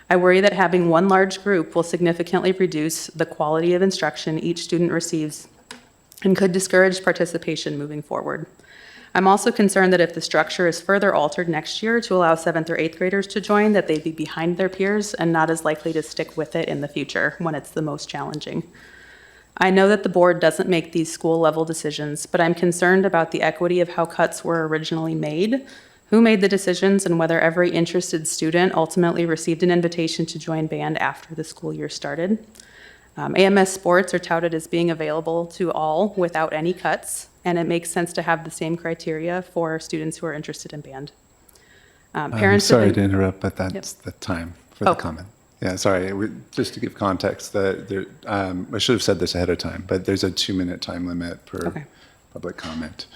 Speaker 16: I worry that having 1 large group will significantly reduce the quality of instruction each student receives and could discourage participation moving forward. I'm also concerned that if the structure is further altered next year to allow 7th or 8th graders to join, that they'd be behind their peers and not as likely to stick with it in the future when it's the most challenging. I know that the board doesn't make these school-level decisions, but I'm concerned about the equity of how cuts were originally made, who made the decisions, and whether every interested student ultimately received an invitation to join band after the school year started. AMS sports are touted as being available to all without any cuts, and it makes sense to have the same criteria for students who are interested in band. Parents
Speaker 13: sorry to interrupt, but that's
Speaker 16: Yep.
Speaker 13: the time for the comment. Yeah, sorry. Just to give context, I should have said this ahead of time, but there's a 2-minute time limit per public comment.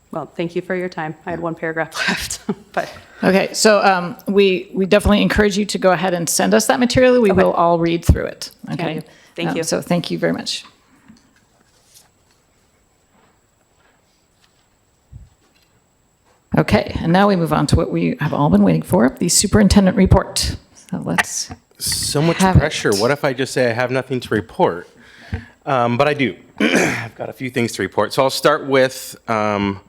Speaker 16: Well, thank you for your time. I had 1 paragraph left, but.
Speaker 1: Okay, so we definitely encourage you to go ahead and send us that material. We will all read through it. Okay.
Speaker 16: Thank you.
Speaker 1: So thank you very much. Okay, and now we move on to what we have all been waiting for, the superintendent report. So let's
Speaker 17: So much
Speaker 1: have it.
Speaker 17: pressure. What if I just say I have nothing to report? But I do. I've got a few things to report. So I'll start with some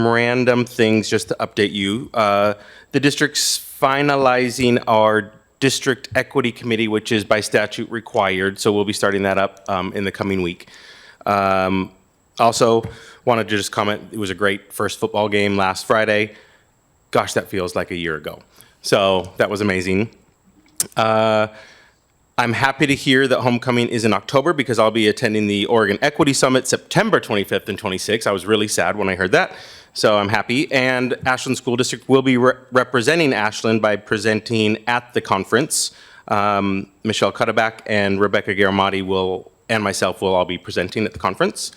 Speaker 17: random things just to update you. The district's finalizing our district equity committee, which is by statute required. So we'll be starting that up in the coming week. Also, wanted to just comment, it was a great first football game last Friday. Gosh, that feels like a year ago. So that was amazing. I'm happy to hear that homecoming is in October because I'll be attending the Oregon Equity Summit September 25th and 26th. I was really sad when I heard that, so I'm happy. And Ashland School District will be representing Ashland by presenting at the conference. Michelle Cutterback and Rebecca Garamati and myself will all be presenting at the conference.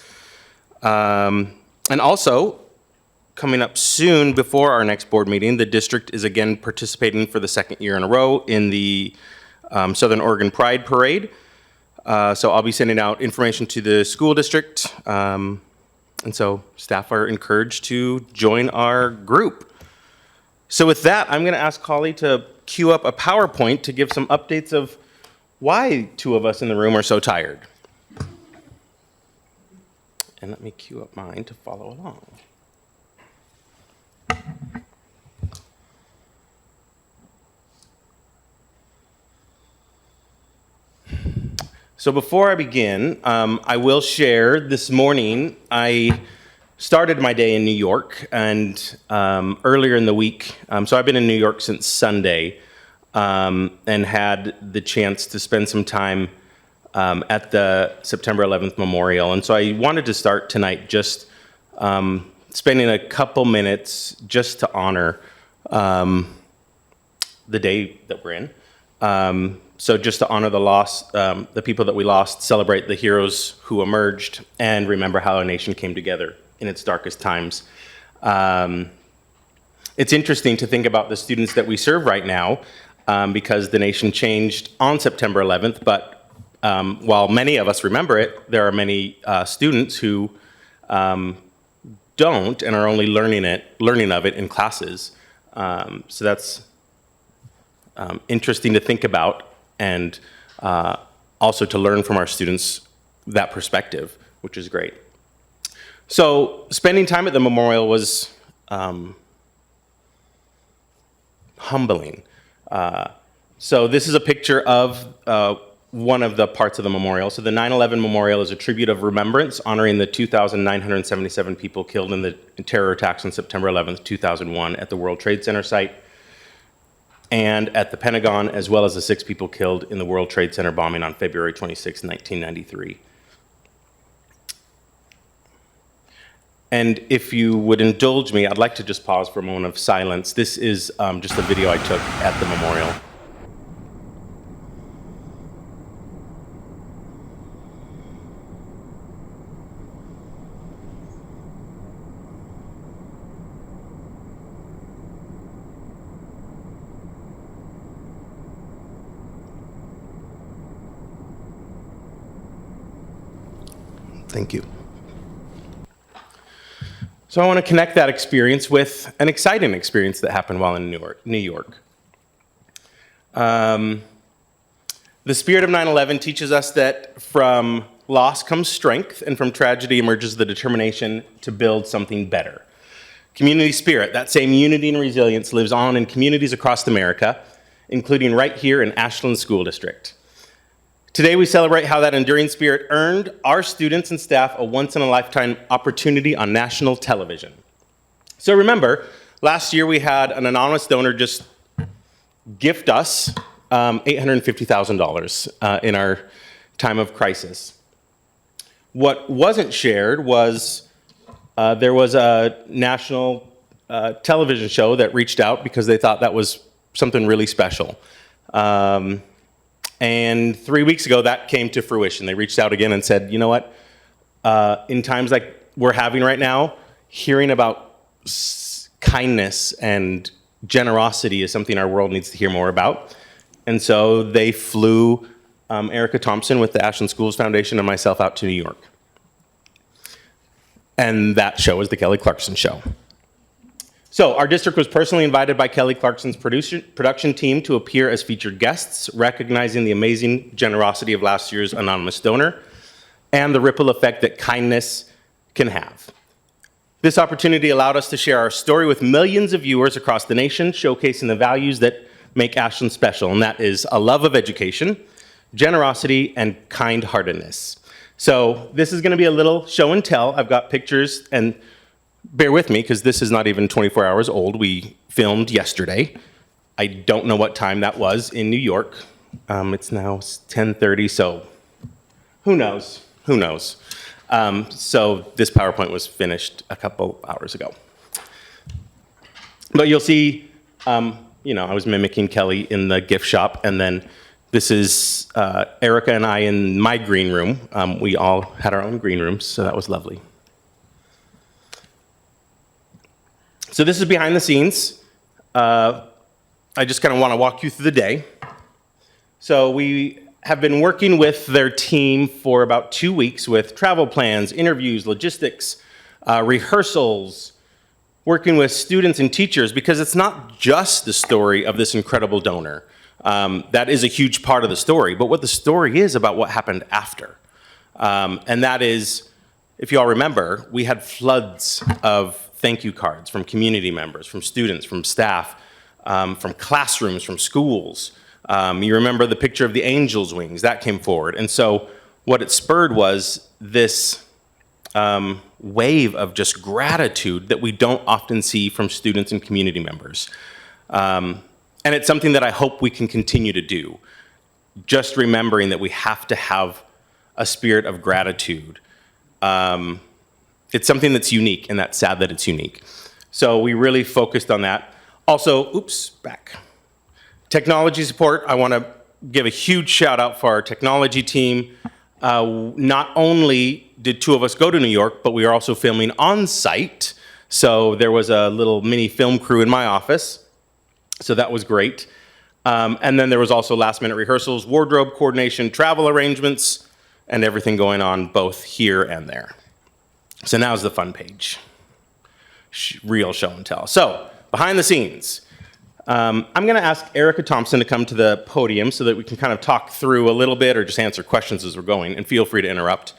Speaker 17: And also, coming up soon before our next board meeting, the district is again participating for the second year in a row in the Southern Oregon Pride Parade. So I'll be sending out information to the school district. And so staff are encouraged to join our group. So with that, I'm going to ask Holly to queue up a PowerPoint to give some updates of why two of us in the room are so tired. And let me queue up mine to follow along. So before I begin, I will share this morning, I started my day in New York and earlier in the week, so I've been in New York since Sunday and had the chance to spend some time at the September 11th memorial. And so I wanted to start tonight just spending a couple minutes just to honor the day that we're in. So just to honor the loss, the people that we lost, celebrate the heroes who emerged, and remember how our nation came together in its darkest times. It's interesting to think about the students that we serve right now because the nation changed on September 11th, but while many of us remember it, there are many students who don't and are only learning of it in classes. So that's interesting to think about and also to learn from our students that perspective, which is great. So spending time at the memorial was humbling. So this is a picture of one of the parts of the memorial. So the 9/11 memorial is a tribute of remembrance honoring the 2,977 people killed in the terror attacks on September 11th, 2001 at the World Trade Center site and at the Pentagon, as well as the 6 people killed in the World Trade Center bombing on February 26, 1993. And if you would indulge me, I'd like to just pause for a moment of silence. This is just a video I took at the memorial. Thank you. So I want to connect that experience with an exciting experience that happened while in New York. The spirit of 9/11 teaches us that from loss comes strength, and from tragedy emerges the determination to build something better. Community spirit, that same unity and resilience, lives on in communities across America, including right here in Ashland School District. Today we celebrate how that enduring spirit earned our students and staff a once-in-a-lifetime opportunity on national television. So remember, last year we had an anonymous donor just gift us $850,000 in our time of crisis. What wasn't shared was there was a national television show that reached out because they thought that was something really special. And 3 weeks ago, that came to fruition. They reached out again and said, you know what, in times like we're having right now, hearing about kindness and generosity is something our world needs to hear more about. And so they flew Erica Thompson with the Ashland Schools Foundation and myself out to New York. And that show is the Kelly Clarkson Show. So our district was personally invited by Kelly Clarkson's production team to appear as featured guests, recognizing the amazing generosity of last year's anonymous donor and the ripple effect that kindness can have. This opportunity allowed us to share our story with millions of viewers across the nation, showcasing the values that make Ashland special, and that is a love of education, generosity, and kind-heartedness. So this is going to be a little show and tell. I've got pictures, and bear with me because this is not even 24 hours old. We filmed yesterday. I don't know what time that was in New York. It's now 10:30, so who knows? Who knows? So this PowerPoint was finished a couple hours ago. But you'll see, I was mimicking Kelly in the gift shop, and then this is Erica and I in my green room. We all had our own green rooms, so that was lovely. So this is behind the scenes. I just kind of want to walk you through the day. So we have been working with their team for about 2 weeks with travel plans, interviews, logistics, rehearsals, working with students and teachers, because it's not just the story of this incredible donor. That is a huge part of the story, but what the story is about what happened after. And that is, if you all remember, we had floods of thank you cards from community members, from students, from staff, from classrooms, from schools. You remember the picture of the angel's wings, that came forward. And so what it spurred was this wave of just gratitude that we don't often see from students and community members. And it's something that I hope we can continue to do. Just remembering that we have to have a spirit of gratitude. It's something that's unique, and that's sad that it's unique. So we really focused on that. Also, back. Technology support, I want to give a huge shout out for our technology team. Not only did 2 of us go to New York, but we are also filming on site. So there was a little mini film crew in my office. So that was great. And then there was also last minute rehearsals, wardrobe coordination, travel arrangements, and everything going on both here and there. So now's the fun page. Real show and tell. So behind the scenes. I'm going to ask Erica Thompson to come to the podium so that we can kind of talk through a little bit or just answer questions as we're going, and feel free to interrupt.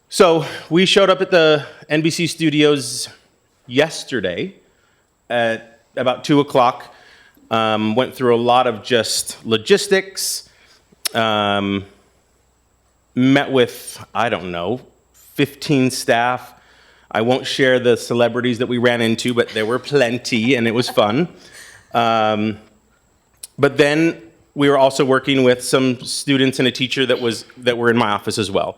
Speaker 17: So we showed up at the NBC studios yesterday at about 2 o'clock, went through a lot of just logistics, met with, 15 staff. I won't share the celebrities that we ran into, but there were plenty, and it was fun. But then we were also working with some students and a teacher that were in my office as well.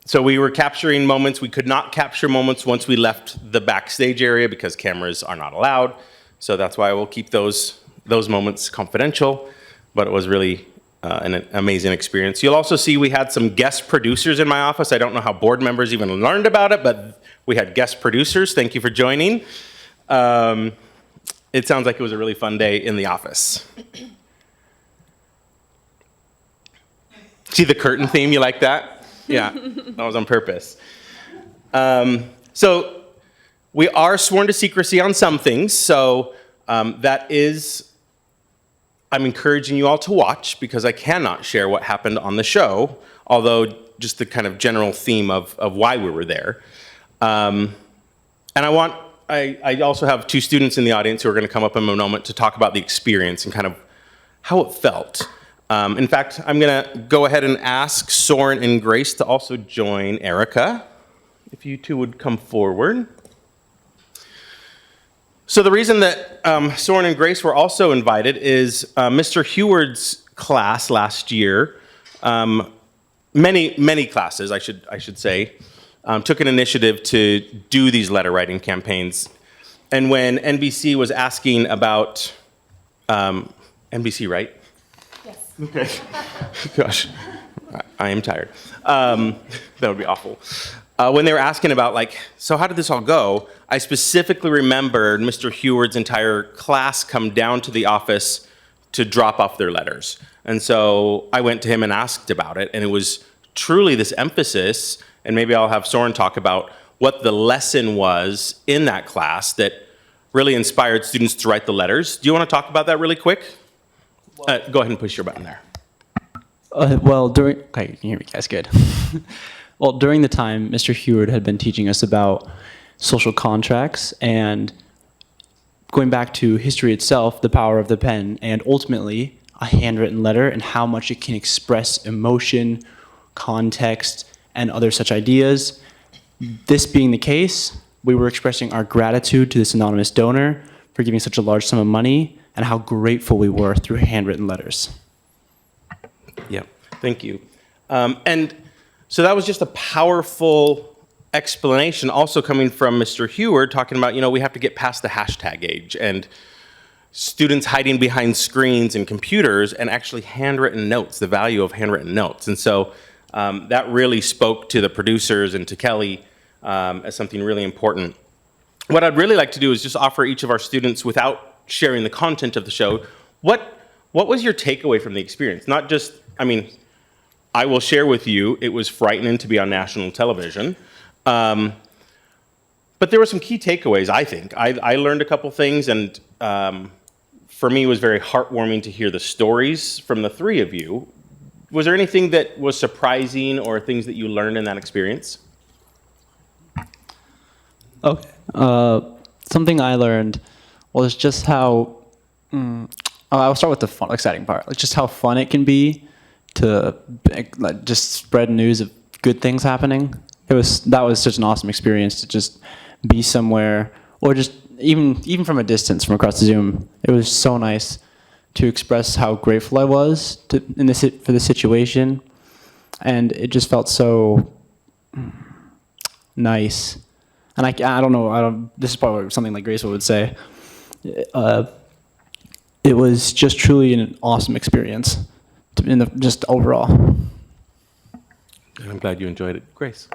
Speaker 17: So we were capturing moments. We could not capture moments once we left the backstage area because cameras are not allowed. So that's why I will keep those moments confidential. But it was really an amazing experience. You'll also see we had some guest producers in my office. I don't know how board members even learned about it, but we had guest producers. Thank you for joining. It sounds like it was a really fun day in the office. See the curtain theme? You like that? Yeah, that was on purpose. So we are sworn to secrecy on some things. So that is, I'm encouraging you all to watch because I cannot share what happened on the show, although just the kind of general theme of why we were there. And I also have 2 students in the audience who are going to come up in a moment to talk about the experience and kind of how it felt. In fact, I'm going to go ahead and ask Soren and Grace to also join Erica, if you 2 would come forward. So the reason that Soren and Grace were also invited is Mr. Heward's class last year, many classes, I should say, took an initiative to do these letter writing campaigns. And when NBC was asking about, NBC, right? Yes. Okay. Gosh, I am tired. That would be awful. When they were asking about, so how did this all go? I specifically remembered Mr. Heward's entire class come down to the office to drop off their letters. And so I went to him and asked about it, and it was truly this emphasis, and maybe I'll have Soren talk about what the lesson was in that class that really inspired students to write the letters. Do you want to talk about that really quick? Go ahead and push your button there.
Speaker 18: Okay, you can hear me guys good. Well, during the time, Mr. Heward had been teaching us about social contracts and going back to history itself, the power of the pen, and ultimately a handwritten letter and how much it can express emotion, context, and other such ideas. This being the case, we were expressing our gratitude to this anonymous donor for giving such a large sum of money and how grateful we were through handwritten letters.
Speaker 17: Yeah, thank you. And so that was just a powerful explanation also coming from Mr. Heward talking about, we have to get past the hashtag age and students hiding behind screens and computers and actually handwritten notes, the value of handwritten notes. And so that really spoke to the producers and to Kelly as something really important. What I'd really like to do is just offer each of our students, without sharing the content of the show, what was your takeaway from the experience? Not just, I will share with you, it was frightening to be on national television. But there were some key takeaways, I think. I learned a couple things, and for me, it was very heartwarming to hear the stories from the three of you. Was there anything that was surprising or things that you learned in that experience?
Speaker 18: Okay. Something I learned was just how, I'll start with the exciting part, like just how fun it can be to just spread news of good things happening. That was such an awesome experience to just be somewhere, or just even from a distance, from across the Zoom. It was so nice to express how grateful I was for the situation, and it just felt so nice. And I don't know. This is probably something like Grace would say. It was just truly an awesome experience, just overall.
Speaker 17: I'm glad you enjoyed it, Grace.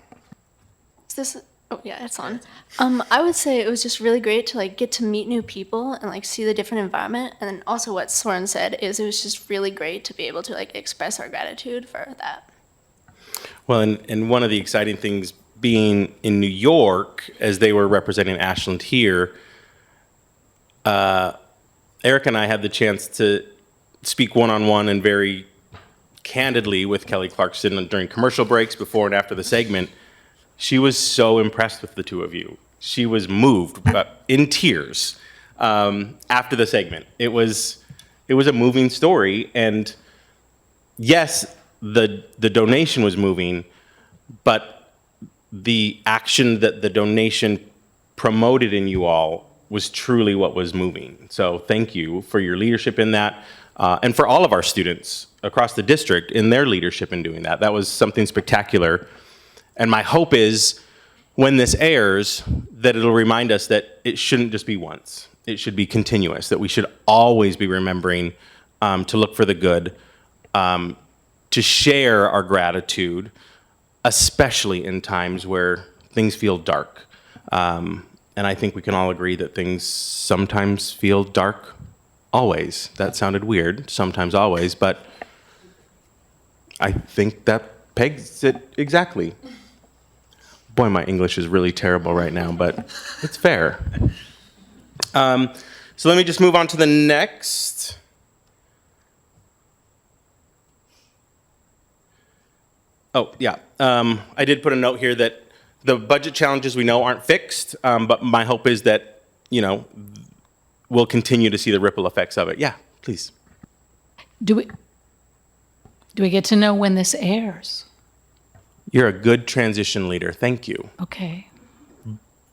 Speaker 19: Oh yeah, it's on. I would say it was just really great to get to meet new people and see the different environment. And then also what Soren said is it was just really great to be able to express our gratitude for that.
Speaker 17: Well, and one of the exciting things being in New York, as they were representing Ashland here, Eric and I had the chance to speak one-on-one and very candidly with Kelly Clarkson during commercial breaks, before and after the segment. She was so impressed with the two of you. She was moved, in tears, after the segment. It was a moving story, and yes, the donation was moving, but the action that the donation promoted in you all was truly what was moving. So thank you for your leadership in that, and for all of our students across the district in their leadership in doing that. That was something spectacular. And my hope is when this airs, that it'll remind us that it shouldn't just be once. It should be continuous, that we should always be remembering to look for the good, to share our gratitude, especially in times where things feel dark. And I think we can all agree that things sometimes feel dark, always. That sounded weird, sometimes always, but I think that pegs it exactly. Boy, my English is really terrible right now, but it's fair. So let me just move on to the next. Oh, yeah. I did put a note here that the budget challenges we know aren't fixed, but my hope is that, we'll continue to see the ripple effects of it. Yeah, please.
Speaker 7: Do we get to know when this airs?
Speaker 17: You're a good transition leader. Thank you.
Speaker 7: Okay.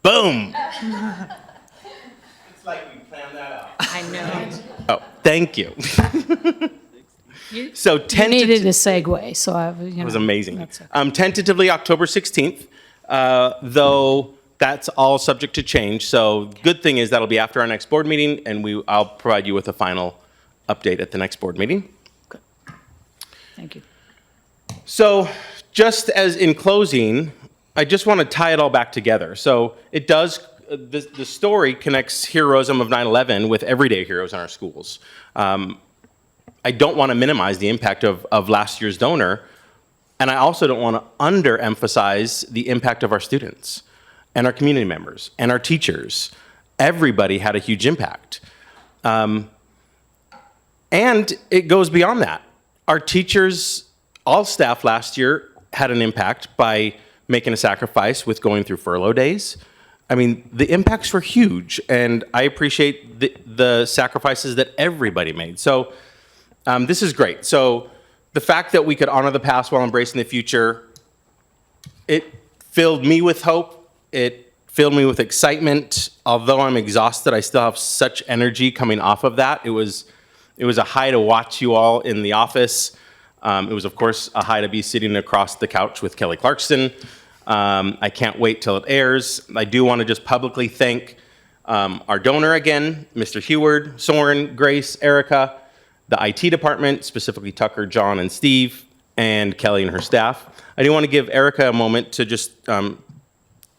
Speaker 17: Boom!
Speaker 1: It's like we planned that out. I know.
Speaker 17: Oh, thank you. So
Speaker 7: You needed a segue, so
Speaker 17: it was amazing.
Speaker 7: that's okay.
Speaker 17: Tentatively October 16th, though that's all subject to change. So good thing is that'll be after our next board meeting, and I'll provide you with a final update at the next board meeting.
Speaker 7: Thank you.
Speaker 17: So just as in closing, I just want to tie it all back together. So it does, the story connects heroism of 9/11 with everyday heroes in our schools. I don't want to minimize the impact of last year's donor, and I also don't want to underemphasize the impact of our students. and our community members and our teachers. Everybody had a huge impact. And it goes beyond that. Our teachers, all staff last year had an impact by making a sacrifice with going through furlough days. I mean, the impacts were huge, and I appreciate the sacrifices that everybody made. So this is great. So the fact that we could honor the past while embracing the future, it filled me with hope. It filled me with excitement. Although I'm exhausted, I still have such energy coming off of that. It was a high to watch you all in the office. It was, of course, a high to be sitting across the couch with Kelly Clarkson. I can't wait till it airs. I do want to just publicly thank our donor again, Mr. Heward, Soren, Grace, Erica, the IT department, specifically Tucker, John, and Steve, and Kelly and her staff. I do want to give Erica a moment to just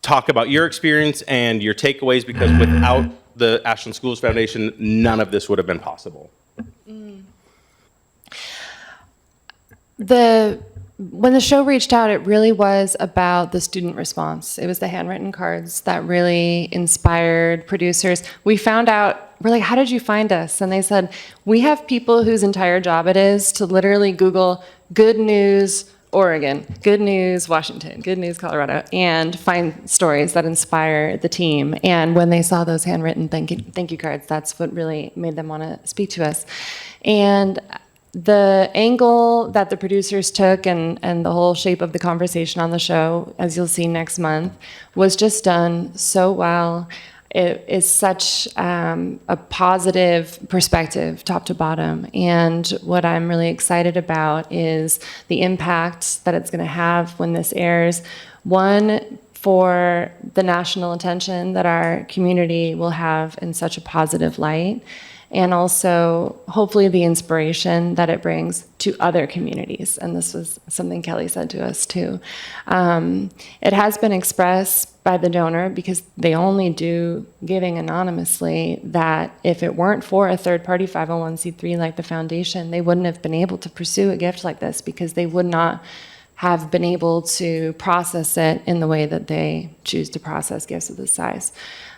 Speaker 17: talk about your experience and your takeaways, because without the Ashland Schools Foundation, none of this would have been possible.
Speaker 11: When the show reached out, it really was about the student response. It was the handwritten cards that really inspired producers. We found out, we're like, how did you find us? And they said, we have people whose entire job it is to literally Google good news Oregon, good news Washington, good news Colorado, and find stories that inspire the team. And when they saw those handwritten thank you cards, that's what really made them want to speak to us. And the angle that the producers took and the whole shape of the conversation on the show, as you'll see next month, was just done so well. It is such a positive perspective, top to bottom. And what I'm really excited about is the impact that it's going to have when this airs. One, for the national attention that our community will have in such a positive light, and also hopefully the inspiration that it brings to other communities. And this was something Kelly said to us too. It has been expressed by the donor, because they only do giving anonymously, that if it weren't for a third-party 501c3 like the foundation, they wouldn't have been able to pursue a gift like this, because they would not have been able to process it in the way that they choose to process gifts of this size.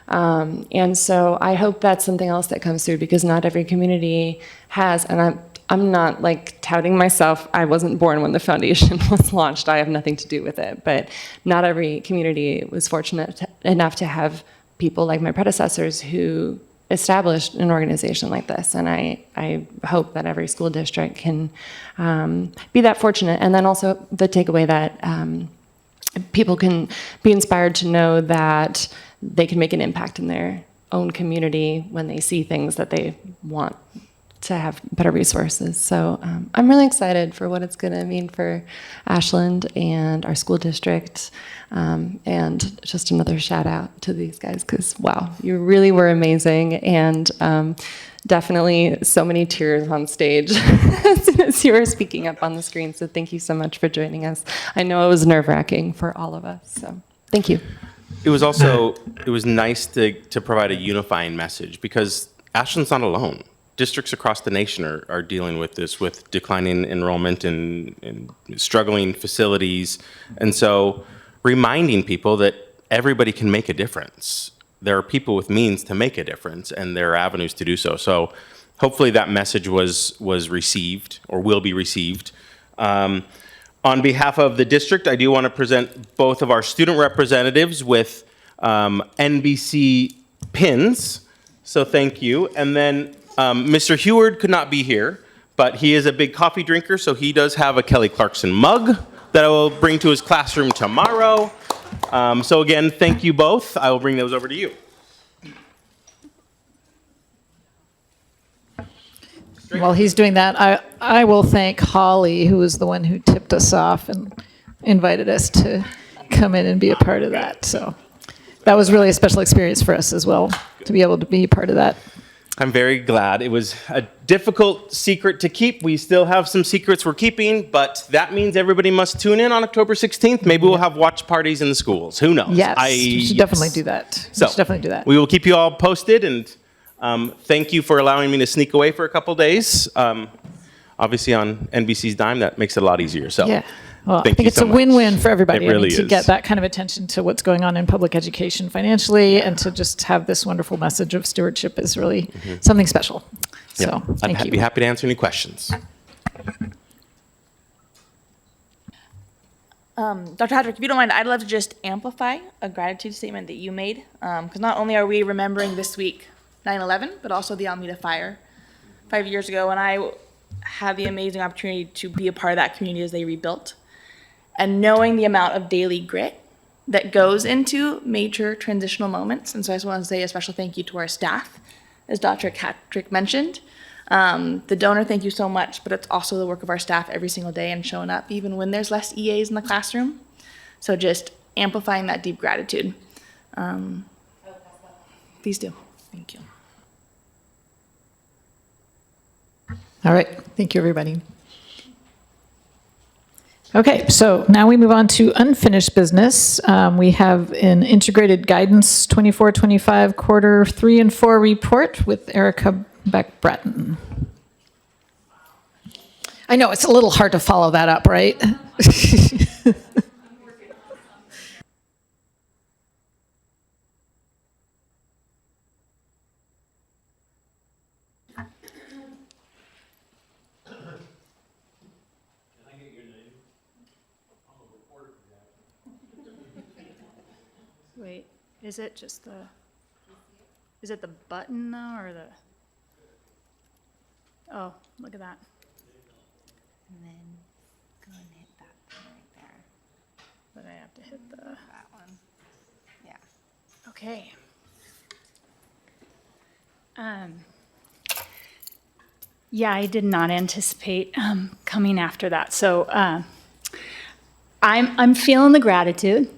Speaker 11: And so I hope that's something else that comes through, because not every community has, and I'm not like touting myself. I wasn't born when the foundation was launched. I have nothing to do with it, but not every community was fortunate enough to have people like my predecessors who established an organization like this. And I hope that every school district can be that fortunate. And then also the takeaway that people can be inspired to know that they can make an impact in their own community when they see things that they want to have better resources. So I'm really excited for what it's going to mean for Ashland and our school district. And just another shout out to these guys, because wow, you really were amazing. And definitely so many tears on stage as soon as you were speaking up on the screen. So thank you so much for joining us. I know it was nerve-wracking for all of us. So thank you.
Speaker 17: It was also, it was nice to provide a unifying message, because Ashland's not alone. Districts across the nation are dealing with this, with declining enrollment and struggling facilities. And so reminding people that everybody can make a difference. There are people with means to make a difference, and there are avenues to do so. So hopefully that message was received, or will be received. On behalf of the district, I do want to present both of our student representatives with NBC pins. So thank you. And then Mr. Heward could not be here, but he is a big coffee drinker, so he does have a Kelly Clarkson mug that I will bring to his classroom tomorrow. So again, thank you both. I will bring those over to you.
Speaker 1: While he's doing that, I will thank Holly, who was the one who tipped us off and invited us to come in and be a part of that. So that was really a special experience for us as well, to be able to be part of that.
Speaker 17: I'm very glad. It was a difficult secret to keep. We still have some secrets we're keeping, but that means everybody must tune in on October 16th. Maybe we'll have watch parties in the schools. Who knows?
Speaker 1: Yes, we should definitely do that.
Speaker 17: So
Speaker 1: we should definitely do that.
Speaker 17: We will keep you all posted, and thank you for allowing me to sneak away for a couple days. Obviously on NBC's dime, that makes it a lot easier. So
Speaker 1: yeah. Well, I
Speaker 17: Thank
Speaker 1: think
Speaker 17: you
Speaker 1: it's
Speaker 17: so
Speaker 1: a
Speaker 17: much.
Speaker 1: win-win for everybody.
Speaker 17: It really
Speaker 1: to
Speaker 17: is.
Speaker 1: get that kind of attention to what's going on in public education financially, and to just have this wonderful message of stewardship is really something special. So,
Speaker 17: Yeah.
Speaker 1: thank
Speaker 17: I'd
Speaker 1: you.
Speaker 17: be happy to answer any questions.
Speaker 4: Dr. Hadrick, if you don't mind, I'd love to just amplify a gratitude statement that you made, because not only are we remembering this week 9/11, but also the Alameda fire 5 years ago, and I had the amazing opportunity to be a part of that community as they rebuilt. And knowing the amount of daily grit that goes into major transitional moments. And so I just want to say a special thank you to our staff, as Dr. Hadrick mentioned. The donor, thank you so much, but it's also the work of our staff every single day and showing up even when there's less EAs in the classroom. So just amplifying that deep gratitude. Please do. Thank you.
Speaker 1: All right. Thank you, everybody. Okay, so now we move on to unfinished business. We have an integrated guidance 24-25 quarter 3 and 4 report with Erica Beck-Bratton. I know it's a little hard to follow that up, right?
Speaker 7: Wait, is it just is it the button though, or the? Oh, look at that.
Speaker 10: And then go and hit that thing right there.
Speaker 7: But I have to hit
Speaker 10: that one. Yeah.
Speaker 7: Okay. Yeah, I did not anticipate coming after that. So I'm feeling the gratitude.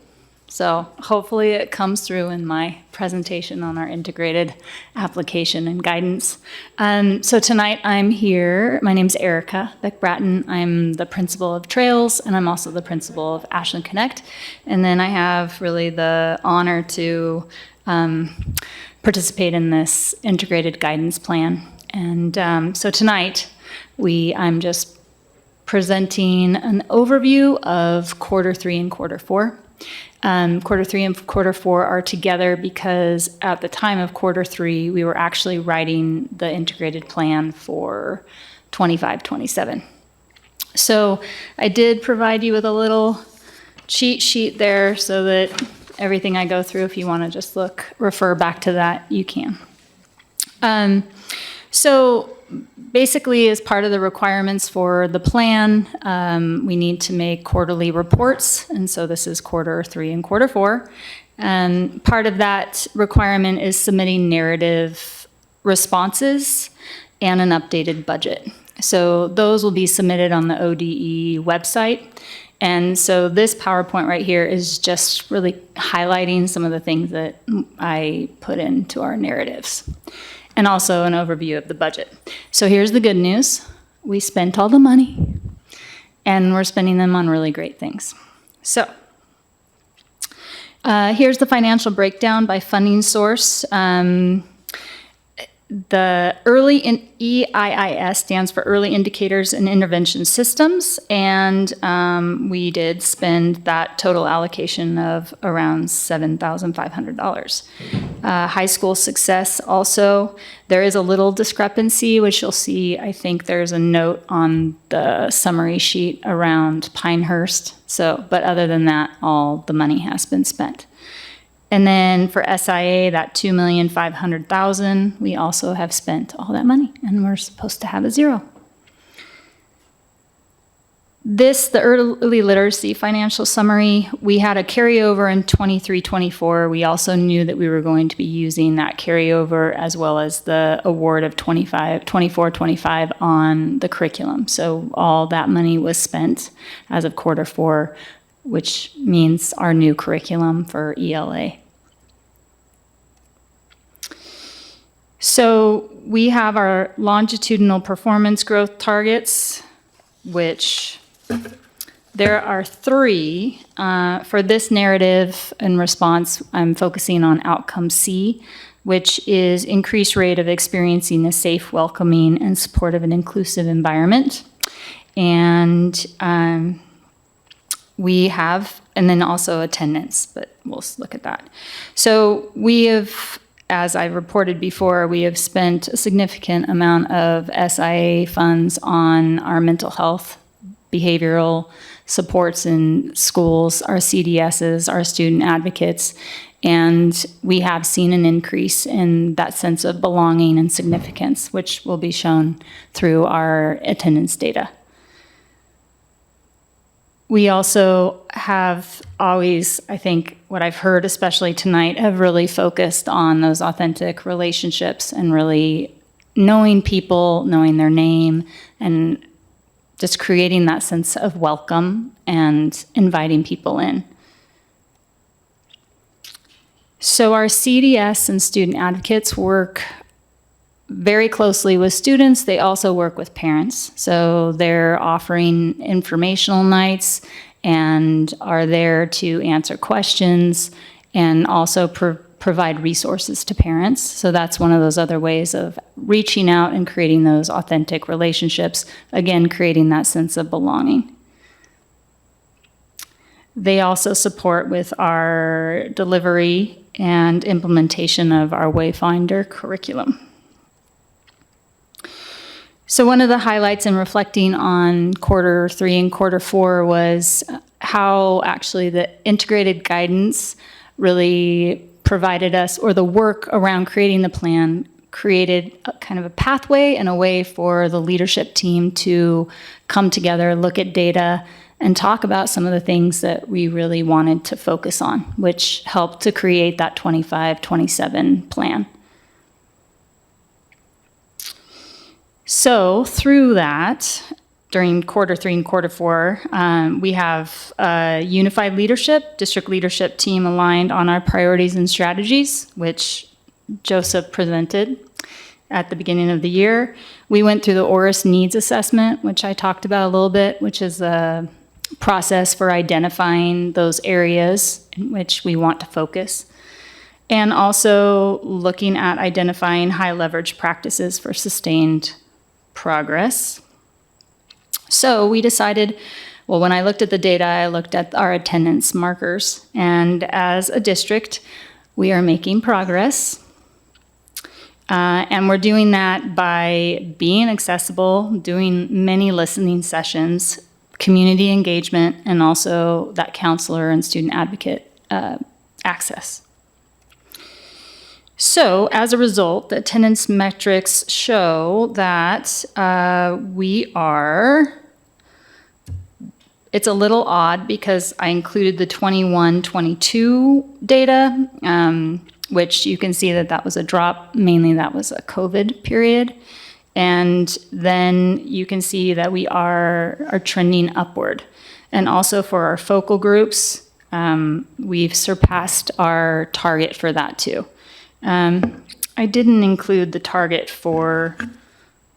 Speaker 7: So hopefully it comes through in my presentation on our integrated application and guidance. So tonight I'm here. My name's Erica Beck-Bratton. I'm the principal of Trails, and I'm also the principal of Ashland Connect. And then I have really the honor to participate in this integrated guidance plan. And so tonight I'm just presenting an overview of quarter 3 and quarter 4. Quarter 3 and quarter 4 are together because at the time of quarter 3, we were actually writing the integrated plan for 25-27. So I did provide you with a little cheat sheet there so that everything I go through, if you want to just refer back to that, you can. So basically, as part of the requirements for the plan, we need to make quarterly reports, and so this is quarter 3 and quarter 4. And part of that requirement is submitting narrative responses and an updated budget. So those will be submitted on the ODE website. And so this PowerPoint right here is just really highlighting some of the things that I put into our narratives, and also an overview of the budget. So here's the good news. We spent all the money, and we're spending them on really great things. So here's the financial breakdown by funding source. The EIIS stands for Early Indicators and Intervention Systems, and we did spend that total allocation of around $7,500. High school success also, there is a little discrepancy, which you'll see. I think there's a note on the summary sheet around Pinehurst. So, but other than that, all the money has been spent. And then for SIA, that $2,500,000, we also have spent all that money, and we're supposed to have a zero. The early literacy financial summary, we had a carryover in 23-24. We also knew that we were going to be using that carryover as well as the award of 24-25 on the curriculum. So all that money was spent as of quarter 4, which means our new curriculum for ELA. So we have our longitudinal performance growth targets, which there are 3. For this narrative and response, I'm focusing on outcome C, which is increased rate of experiencing a safe, welcoming, and supportive and inclusive environment. And
Speaker 20: we have, and then also attendance, but we'll look at that. So we have, as I reported before, we have spent a significant amount of SIA funds on our mental health, behavioral supports in schools, our CDSs, our student advocates, and we have seen an increase in that sense of belonging and significance, which will be shown through our attendance data. We also have always, I think, what I've heard, especially tonight, have really focused on those authentic relationships and really knowing people, knowing their name, and just creating that sense of welcome and inviting people in. So our CDS and student advocates work very closely with students. They also work with parents. So they're offering informational nights and are there to answer questions and also provide resources to parents. So that's one of those other ways of reaching out and creating those authentic relationships, again, creating that sense of belonging. They also support with our delivery and implementation of our Wayfinder curriculum. So one of the highlights in reflecting on quarter 3 and quarter 4 was how actually the integrated guidance really provided us, or the work around creating the plan created a kind of a pathway and a way for the leadership team to come together, look at data, and talk about some of the things that we really wanted to focus on, which helped to create that 25-27 plan. So through that, during quarter 3 and quarter 4, we have a unified leadership, district leadership team aligned on our priorities and strategies, which Joseph presented at the beginning of the year. We went through the ORIS needs assessment, which I talked about a little bit, which is a process for identifying those areas in which we want to focus. And also looking at identifying high leverage practices for sustained progress. So we decided, well, when I looked at the data, I looked at our attendance markers. And as a district, we are making progress. And we're doing that by being accessible, doing many listening sessions, community engagement, and also that counselor and student advocate access. So as a result, the attendance metrics show that we are, it's a little odd because I included the 21-22 data, which you can see that that was a drop. Mainly that was a COVID period. And then you can see that we are trending upward. And also for our focal groups, we've surpassed our target for that too. I didn't include the target for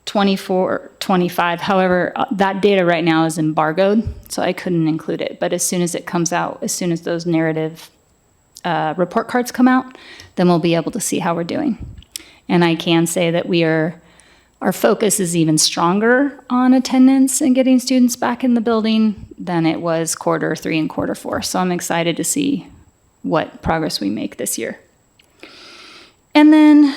Speaker 20: 24-25. However, that data right now is embargoed, so I couldn't include it. But as soon as it comes out, as soon as those narrative report cards come out, then we'll be able to see how we're doing. And I can say that our focus is even stronger on attendance and getting students back in the building than it was quarter 3 and quarter 4. So I'm excited to see what progress we make this year. And then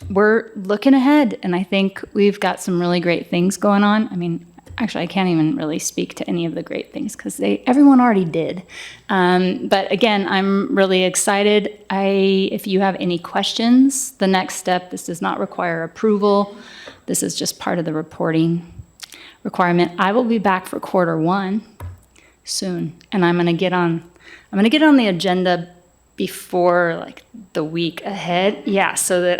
Speaker 20: we're looking ahead, and I think we've got some really great things going on. I mean, actually, I can't even really speak to any of the great things because everyone already did. But again, I'm really excited. If you have any questions, the next step, this does not require approval. This is just part of the reporting requirement. I will be back for quarter 1 soon, and I'm gonna get on the agenda before like the week ahead. Yeah, so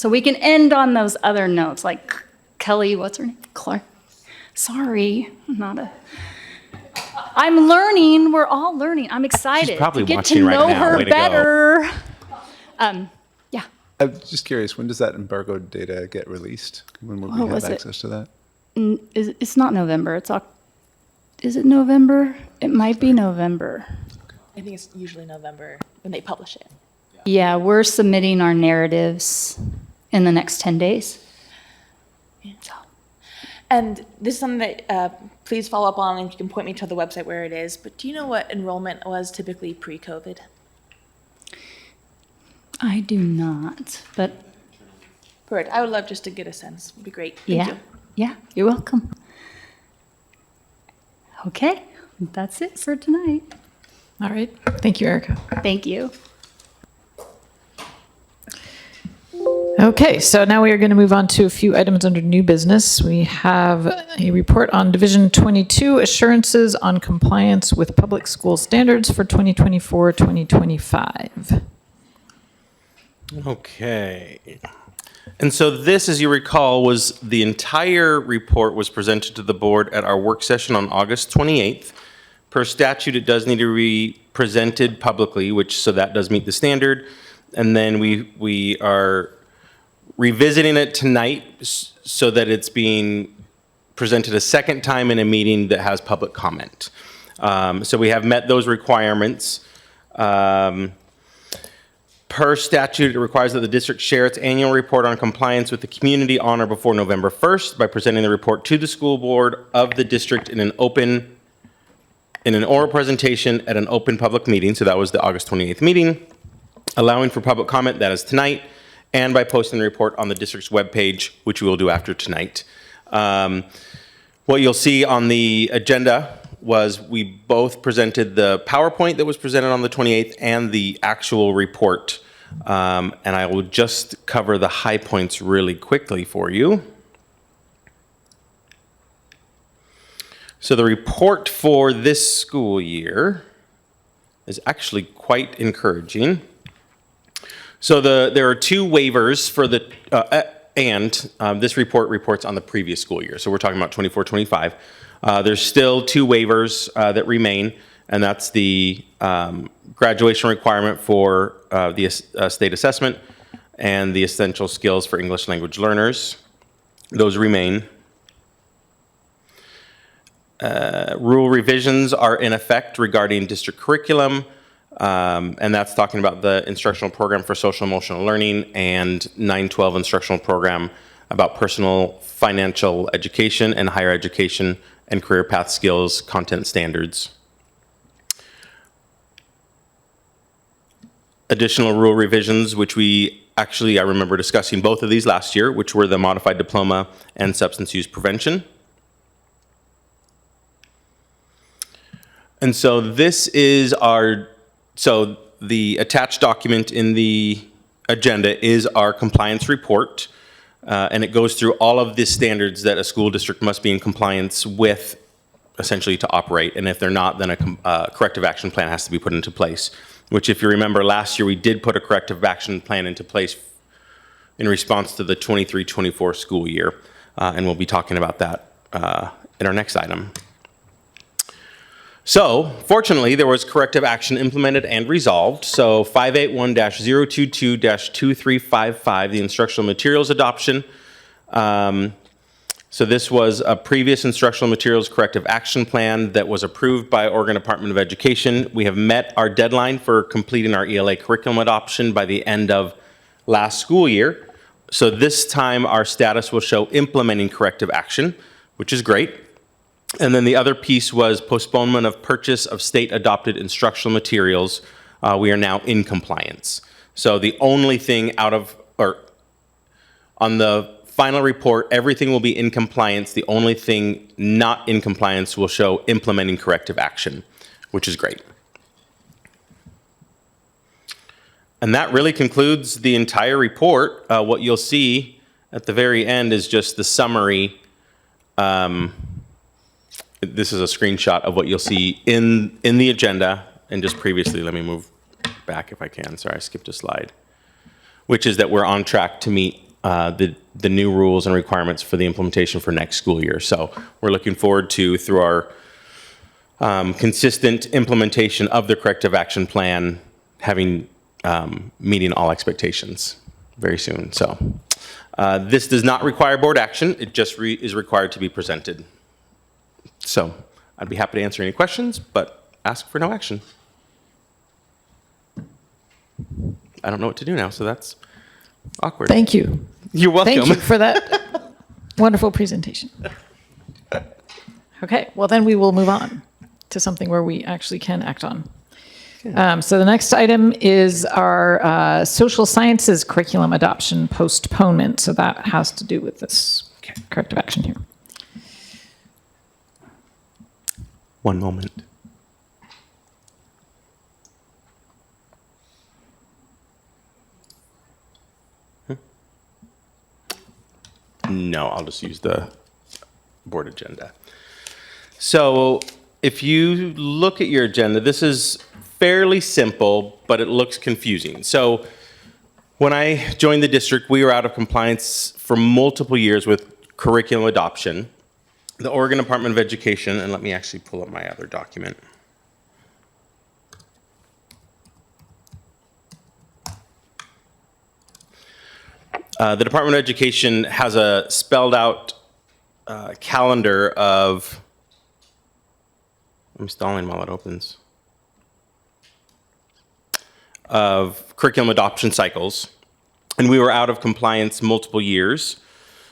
Speaker 20: we can end on those other notes, like Kelly, what's her name? Clark. Sorry, I'm learning, we're all learning. I'm excited
Speaker 17: She's probably
Speaker 20: to get
Speaker 17: watching
Speaker 20: to
Speaker 17: right
Speaker 20: know
Speaker 17: now.
Speaker 20: her
Speaker 17: Way to
Speaker 20: better. Yeah.
Speaker 13: I'm just curious, when does that embargoed data get released? When will we have access to that?
Speaker 20: It's not November, is it November? It might be November.
Speaker 4: I think it's usually November when they publish it.
Speaker 20: Yeah, we're submitting our narratives in the next 10 days.
Speaker 4: Yeah. And this is something that please follow up on, and you can point me to the website where it is. But do you know what enrollment was typically pre-COVID?
Speaker 20: I do not, but
Speaker 4: Perfect. I would love just to get a sense. It'd be great. Thank
Speaker 20: yeah,
Speaker 4: you.
Speaker 20: yeah, you're welcome. Okay, that's it for tonight.
Speaker 1: All right. Thank you, Erica.
Speaker 20: Thank you.
Speaker 1: Okay, so now we are going to move on to a few items under new business. We have a report on Division 22, assurances on compliance with public school standards for 2024-2025.
Speaker 17: Okay. And so this, as you recall, was the entire report was presented to the board at our work session on August 28th. Per statute, it does need to be presented publicly, so that does meet the standard. And then we are revisiting it tonight so that it's being presented a second time in a meeting that has public comment. So we have met those requirements. Per statute, it requires that the district share its annual report on compliance with the community on or before November 1st by presenting the report to the school board of the district in an oral presentation at an open public meeting. So that was the August 28th meeting, allowing for public comment, that is tonight, and by posting the report on the district's webpage, which we will do after tonight. What you'll see on the agenda was we both presented the PowerPoint that was presented on the 28th and the actual report. And I will just cover the high points really quickly for you. So the report for this school year is actually quite encouraging. So there are two waivers for the, this report reports on the previous school year. So we're talking about 24-25. There's still two waivers that remain, and that's the graduation requirement for the state assessment and the essential skills for English language learners. Those remain. Rule revisions are in effect regarding district curriculum, and that's talking about the instructional program for social emotional learning and 912 instructional program about personal financial education and higher education and career path skills content standards. Additional rule revisions, which I remember discussing both of these last year, which were the modified diploma and substance use prevention. And so this is so the attached document in the agenda is our compliance report. And it goes through all of the standards that a school district must be in compliance with, essentially, to operate. And if they're not, then a corrective action plan has to be put into place. Which, if you remember, last year we did put a corrective action plan into place in response to the 23-24 school year. And we'll be talking about that in our next item. So, fortunately, there was corrective action implemented and resolved. So, 581-022-2355, the instructional materials adoption. So this was a previous instructional materials corrective action plan that was approved by Oregon Department of Education. We have met our deadline for completing our ELA curriculum adoption by the end of last school year. So this time our status will show implementing corrective action, which is great. And then the other piece was postponement of purchase of state-adopted instructional materials. We are now in compliance. So the only thing on the final report, everything will be in compliance. The only thing not in compliance will show implementing corrective action, which is great. And that really concludes the entire report. What you'll see at the very end is just the summary. This is a screenshot of what you'll see in the agenda, and just previously, let me move back if I can. Sorry, I skipped a slide. Which is that we're on track to meet the new rules and requirements for the implementation for next school year. So we're looking forward to, through our consistent implementation of the corrective action plan, having meeting all expectations very soon. So this does not require board action. It just is required to be presented. So I'd be happy to answer any questions, but ask for no action. I don't know what to do now, so that's awkward.
Speaker 1: Thank you.
Speaker 17: You're welcome.
Speaker 1: Thank you for that wonderful presentation. Okay, well then we will move on to something where we actually can act on. So the next item is our social sciences curriculum adoption postponement. So that has to do with this corrective action here.
Speaker 17: One moment. No, I'll just use the board agenda. So if you look at your agenda, this is fairly simple, but it looks confusing. So when I joined the district, we were out of compliance for multiple years with curriculum adoption. The Oregon Department of Education, and let me actually pull up my other document. The Department of Education has a spelled out calendar of, I'm stalling while it opens, of curriculum adoption cycles. And we were out of compliance multiple years.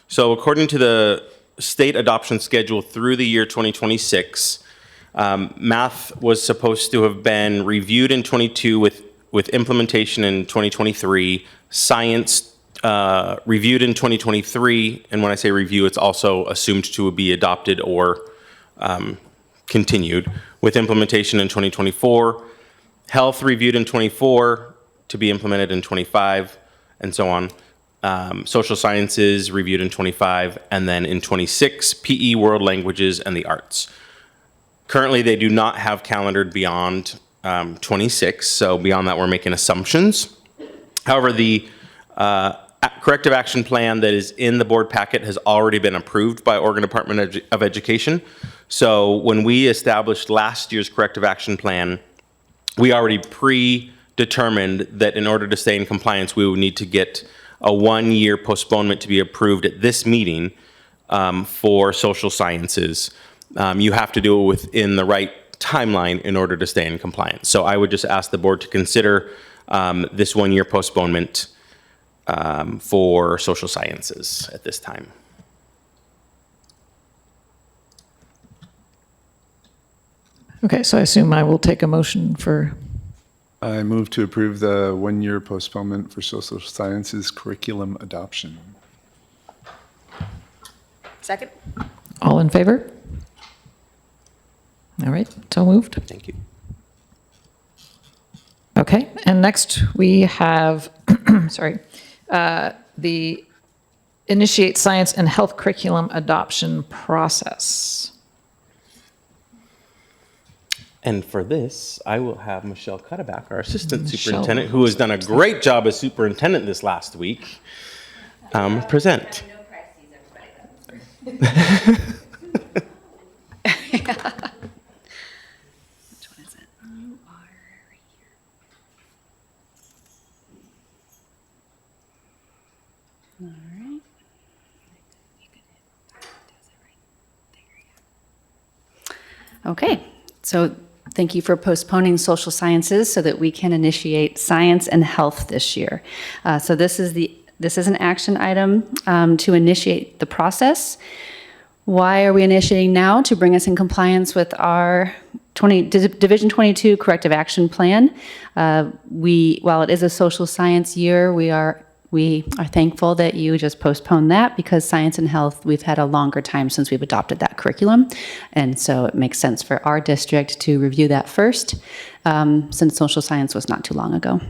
Speaker 17: So according to the state adoption schedule through the year 2026, math was supposed to have been reviewed in 22 with implementation in 2023, science reviewed in 2023, and when I say review, it's also assumed to be adopted or continued, with implementation in 2024, health reviewed in 24 to be implemented in 25, and so on. Social sciences reviewed in 25, and then in 26, PE, world languages, and the arts. Currently, they do not have calendared beyond 26, so beyond that, we're making assumptions. However, the corrective action plan that is in the board packet has already been approved by Oregon Department of Education. So when we established last year's corrective action plan, we already predetermined that in order to stay in compliance, we would need to get a 1-year postponement to be approved at this meeting for social sciences. You have to do it within the right timeline in order to stay in compliance. So I would just ask the board to consider this 1-year postponement for social sciences at this time.
Speaker 1: Okay, so I assume I will take a motion for.
Speaker 13: I move to approve the 1-year postponement for social sciences curriculum adoption.
Speaker 4: Second.
Speaker 1: All in favor? All right, so moved.
Speaker 17: Thank you.
Speaker 1: Okay, and next we have, sorry, the initiate science and health curriculum adoption process.
Speaker 17: And for this, I will have Michelle Cutterback, our assistant
Speaker 1: Michelle.
Speaker 17: superintendent, who has done a great job as superintendent this last week, present.
Speaker 20: Okay, so thank you for postponing social sciences so that we can initiate science and health this year. So this is an action item to initiate the process. Why are we initiating now? To bring us in compliance with our Division 22 corrective action plan. While it is a social science year, we are thankful that you just postponed that because science and health, we've had a longer time since we've adopted that curriculum. And so it makes sense for our district to review that first, since social science was not too long ago.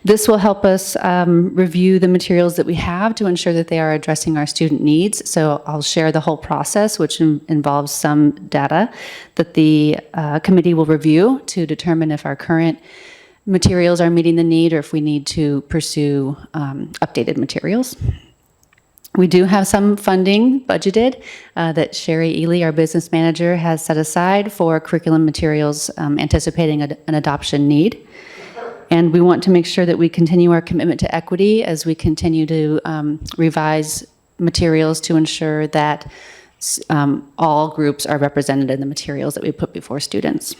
Speaker 20: This will help us review the materials that we have to ensure that they are addressing our student needs. So I'll share the whole process, which involves some data that the committee will review to determine if our current materials are meeting the need or if we need to pursue updated materials. We do have some funding budgeted that Sherry Ely, our business manager, has set aside for curriculum materials anticipating an adoption need. And we want to make sure that we continue our commitment to equity as we continue to revise materials to ensure that all groups are represented in the materials that we put before students.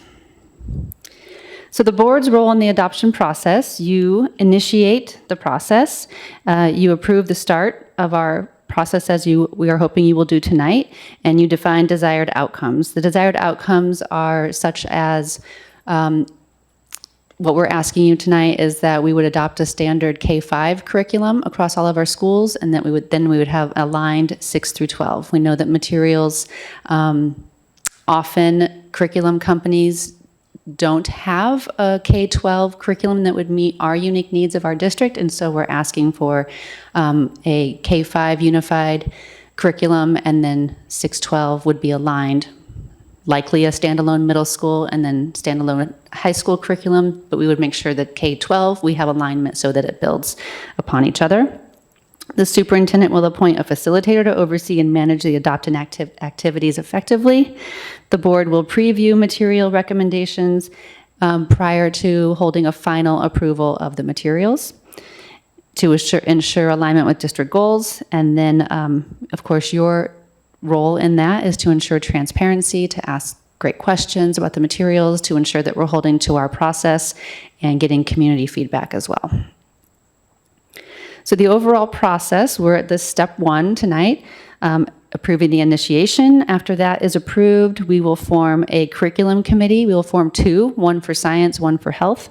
Speaker 20: So the board's role in the adoption process, you initiate the process, you approve the start of our
Speaker 21: process as we are hoping you will do tonight, and you define desired outcomes. The desired outcomes are such as what we're asking you tonight is that we would adopt a standard K-5 curriculum across all of our schools, and that we would have aligned 6 through 12. We know that materials, often curriculum companies don't have a K-12 curriculum that would meet our unique needs of our district, and so we're asking for a K-5 unified curriculum, and then 6-12 would be aligned, likely a standalone middle school and then standalone high school curriculum, but we would make sure that K-12, we have alignment so that it builds upon each other. The superintendent will appoint a facilitator to oversee and manage the adopted activities effectively. The board will preview material recommendations prior to holding a final approval of the materials to ensure alignment with district goals. And then, of course, your role in that is to ensure transparency, to ask great questions about the materials, to ensure that we're holding to our process and getting community feedback as well. So the overall process, we're at this step 1 tonight, approving the initiation. After that is approved, we will form a curriculum committee. We will form 2, one for science, one for health.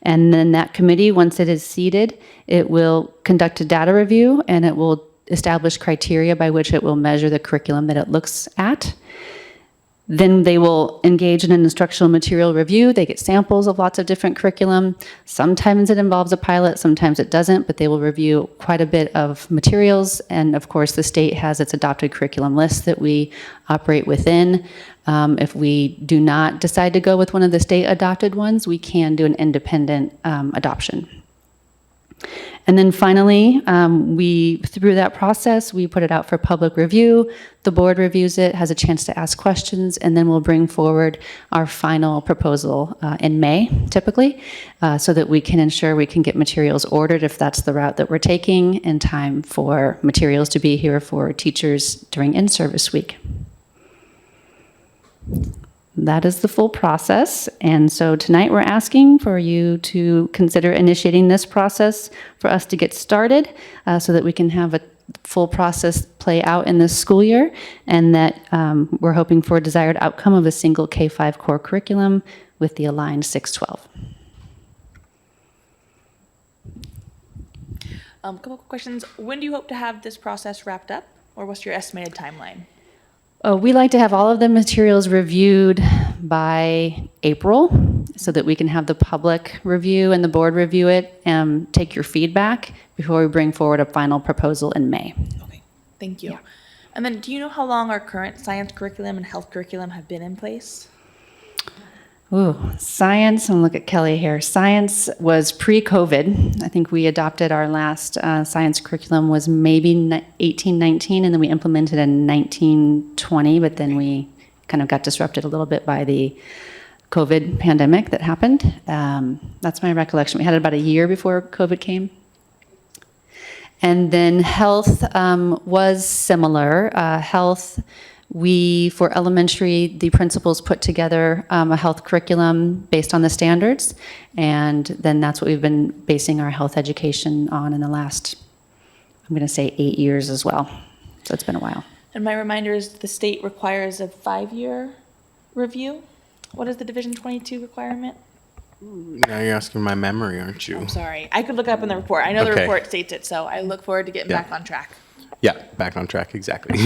Speaker 21: And then that committee, once it is seated, it will conduct a data review, and it will establish criteria by which it will measure the curriculum that it looks at. Then they will engage in an instructional material review. They get samples of lots of different curriculum. Sometimes it involves a pilot, sometimes it doesn't, but they will review quite a bit of materials. And of course, the state has its adopted curriculum list that we operate within. If we do not decide to go with one of the state adopted ones, we can do an independent adoption. And then finally, through that process, we put it out for public review. The board reviews it, has a chance to ask questions, and then we'll bring forward our final proposal in May, typically, so that we can ensure we can get materials ordered if that's the route that we're taking, in time for materials to be here for teachers during in-service week. That is the full process. And so tonight we're asking for you to consider initiating this process for us to get started so that we can have a full process play out in this school year, and that we're hoping for a desired outcome of a single K-5 core curriculum with the aligned 6-12.
Speaker 4: A couple of questions. When do you hope to have this process wrapped up, or what's your estimated timeline?
Speaker 21: We like to have all of the materials reviewed by April so that we can have the public review and the board review it and take your feedback before we bring forward a final proposal in May.
Speaker 4: Okay, thank you. Yeah. And then do you know how long our current science curriculum and health curriculum have been in place?
Speaker 21: Ooh, science, and look at Kelly here. Science was pre-COVID. I think we adopted our last science curriculum was maybe 1819, and then we implemented in 1920, but then we kind of got disrupted a little bit by the COVID pandemic that happened. That's my recollection. We had it about a year before COVID came. And then health was similar. Health, for elementary, the principals put together a health curriculum based on the standards, and then that's what we've been basing our health education on in the last, I'm going to say 8 years as well. So it's been a while.
Speaker 4: And my reminder is the state requires a 5-year review. What is the Division 22 requirement?
Speaker 17: Now you're asking my memory, aren't you?
Speaker 4: I'm sorry. I could look up in the report. I know the report states it, so I look forward to getting back on track.
Speaker 17: Yeah, back on track, exactly.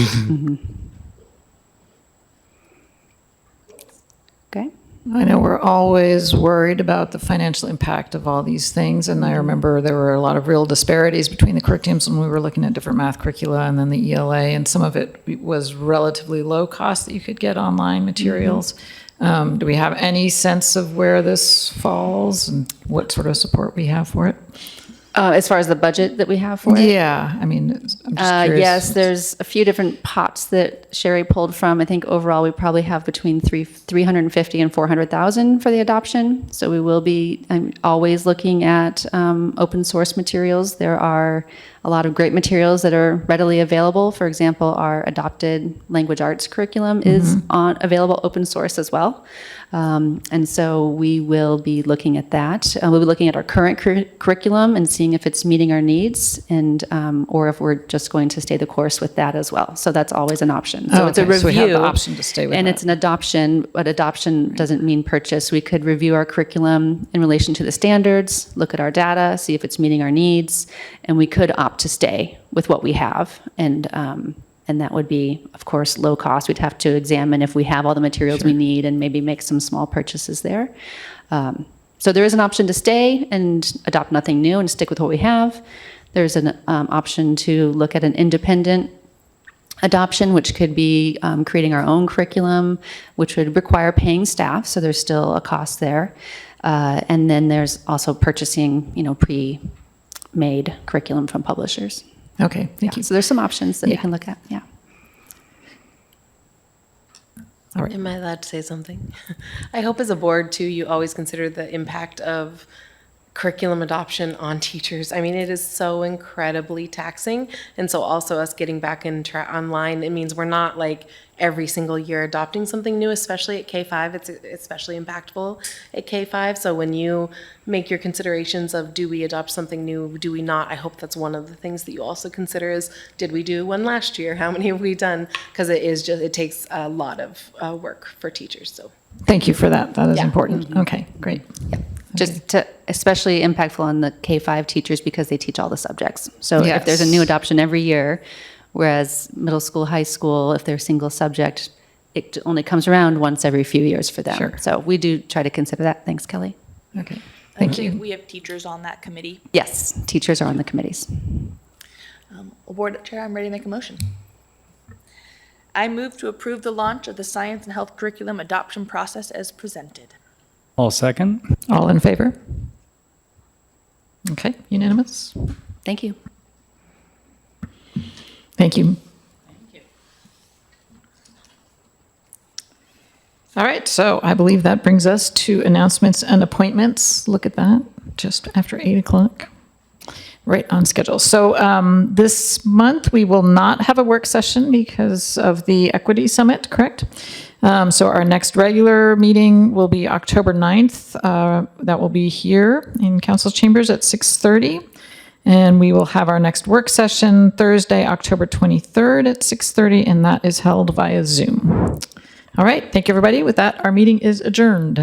Speaker 21: Okay.
Speaker 1: I know we're always worried about the financial impact of all these things, and I remember there were a lot of real disparities between the curriculums when we were looking at different math curricula and then the ELA, and some of it was relatively low cost that you could get online materials. Do we have any sense of where this falls and what sort of support we have for it?
Speaker 21: As far as the budget that we have for it?
Speaker 1: Yeah, I mean, I'm just curious.
Speaker 21: Yes, there's a few different pots that Sherry pulled from. I think overall we probably have between 350 and 400,000 for the adoption. So we will be always looking at open source materials. There are a lot of great materials that are readily available. For example, our adopted language arts curriculum is available open source as well. And so we will be looking at that. We'll be looking at our current curriculum and seeing if it's meeting our needs, and or if we're just going to stay the course with that as well. So that's always an option. So it's a review.
Speaker 1: So we have the option to stay with
Speaker 21: and
Speaker 1: that.
Speaker 21: it's an adoption, but adoption doesn't mean purchase. We could review our curriculum in relation to the standards, look at our data, see if it's meeting our needs, and we could opt to stay with what we have. And that would be, of course, low cost. We'd have to examine if we have all the materials we need and maybe make some small purchases there. So there is an option to stay and adopt nothing new and stick with what we have. There's an option to look at an independent adoption, which could be creating our own curriculum, which would require paying staff, so there's still a cost there. And then there's also purchasing, pre-made curriculum from publishers.
Speaker 1: Okay, thank you.
Speaker 21: So there's some options that you can look at, yeah.
Speaker 1: All right.
Speaker 15: Am I allowed to say something? I hope as a board too, you always consider the impact of curriculum adoption on teachers. I mean, it is so incredibly taxing. And so also us getting back online, it means we're not like every single year adopting something new, especially at K-5. It's especially impactful at K-5. So when you make your considerations of do we adopt something new, do we not, I hope that's one of the things that you also consider is, did we do one last year? How many have we done? Because it takes a lot of work for teachers. So
Speaker 1: Thank you for that. That is important. Okay, great.
Speaker 21: Just to especially impactful on the K-5 teachers because they teach all the subjects. So if there's a new adoption every year, whereas middle school, high school, if they're single subject, it only comes around once every few years for them.
Speaker 1: Sure.
Speaker 21: So we do try to consider that. Thanks, Kelly.
Speaker 1: Okay, thank you.
Speaker 4: We have teachers on that committee.
Speaker 21: Yes, teachers are on the committees.
Speaker 4: Board Chair, I'm ready to make a motion. I move to approve the launch of the science and health curriculum adoption process as presented.
Speaker 3: All second.
Speaker 1: All in favor? Okay, unanimous.
Speaker 21: Thank you.
Speaker 1: Thank you. All right, so I believe that brings us to announcements and appointments. Look at that, just after 8 o'clock. Right on schedule. So this month, we will not have a work session because of the Equity Summit, correct? So our next regular meeting will be October 9th. That will be here in Council Chambers at 6:30. And we will have our next work session Thursday, October 23rd at 6:30, and that is held via Zoom. All right, thank you, everybody. With that, our meeting is adjourned.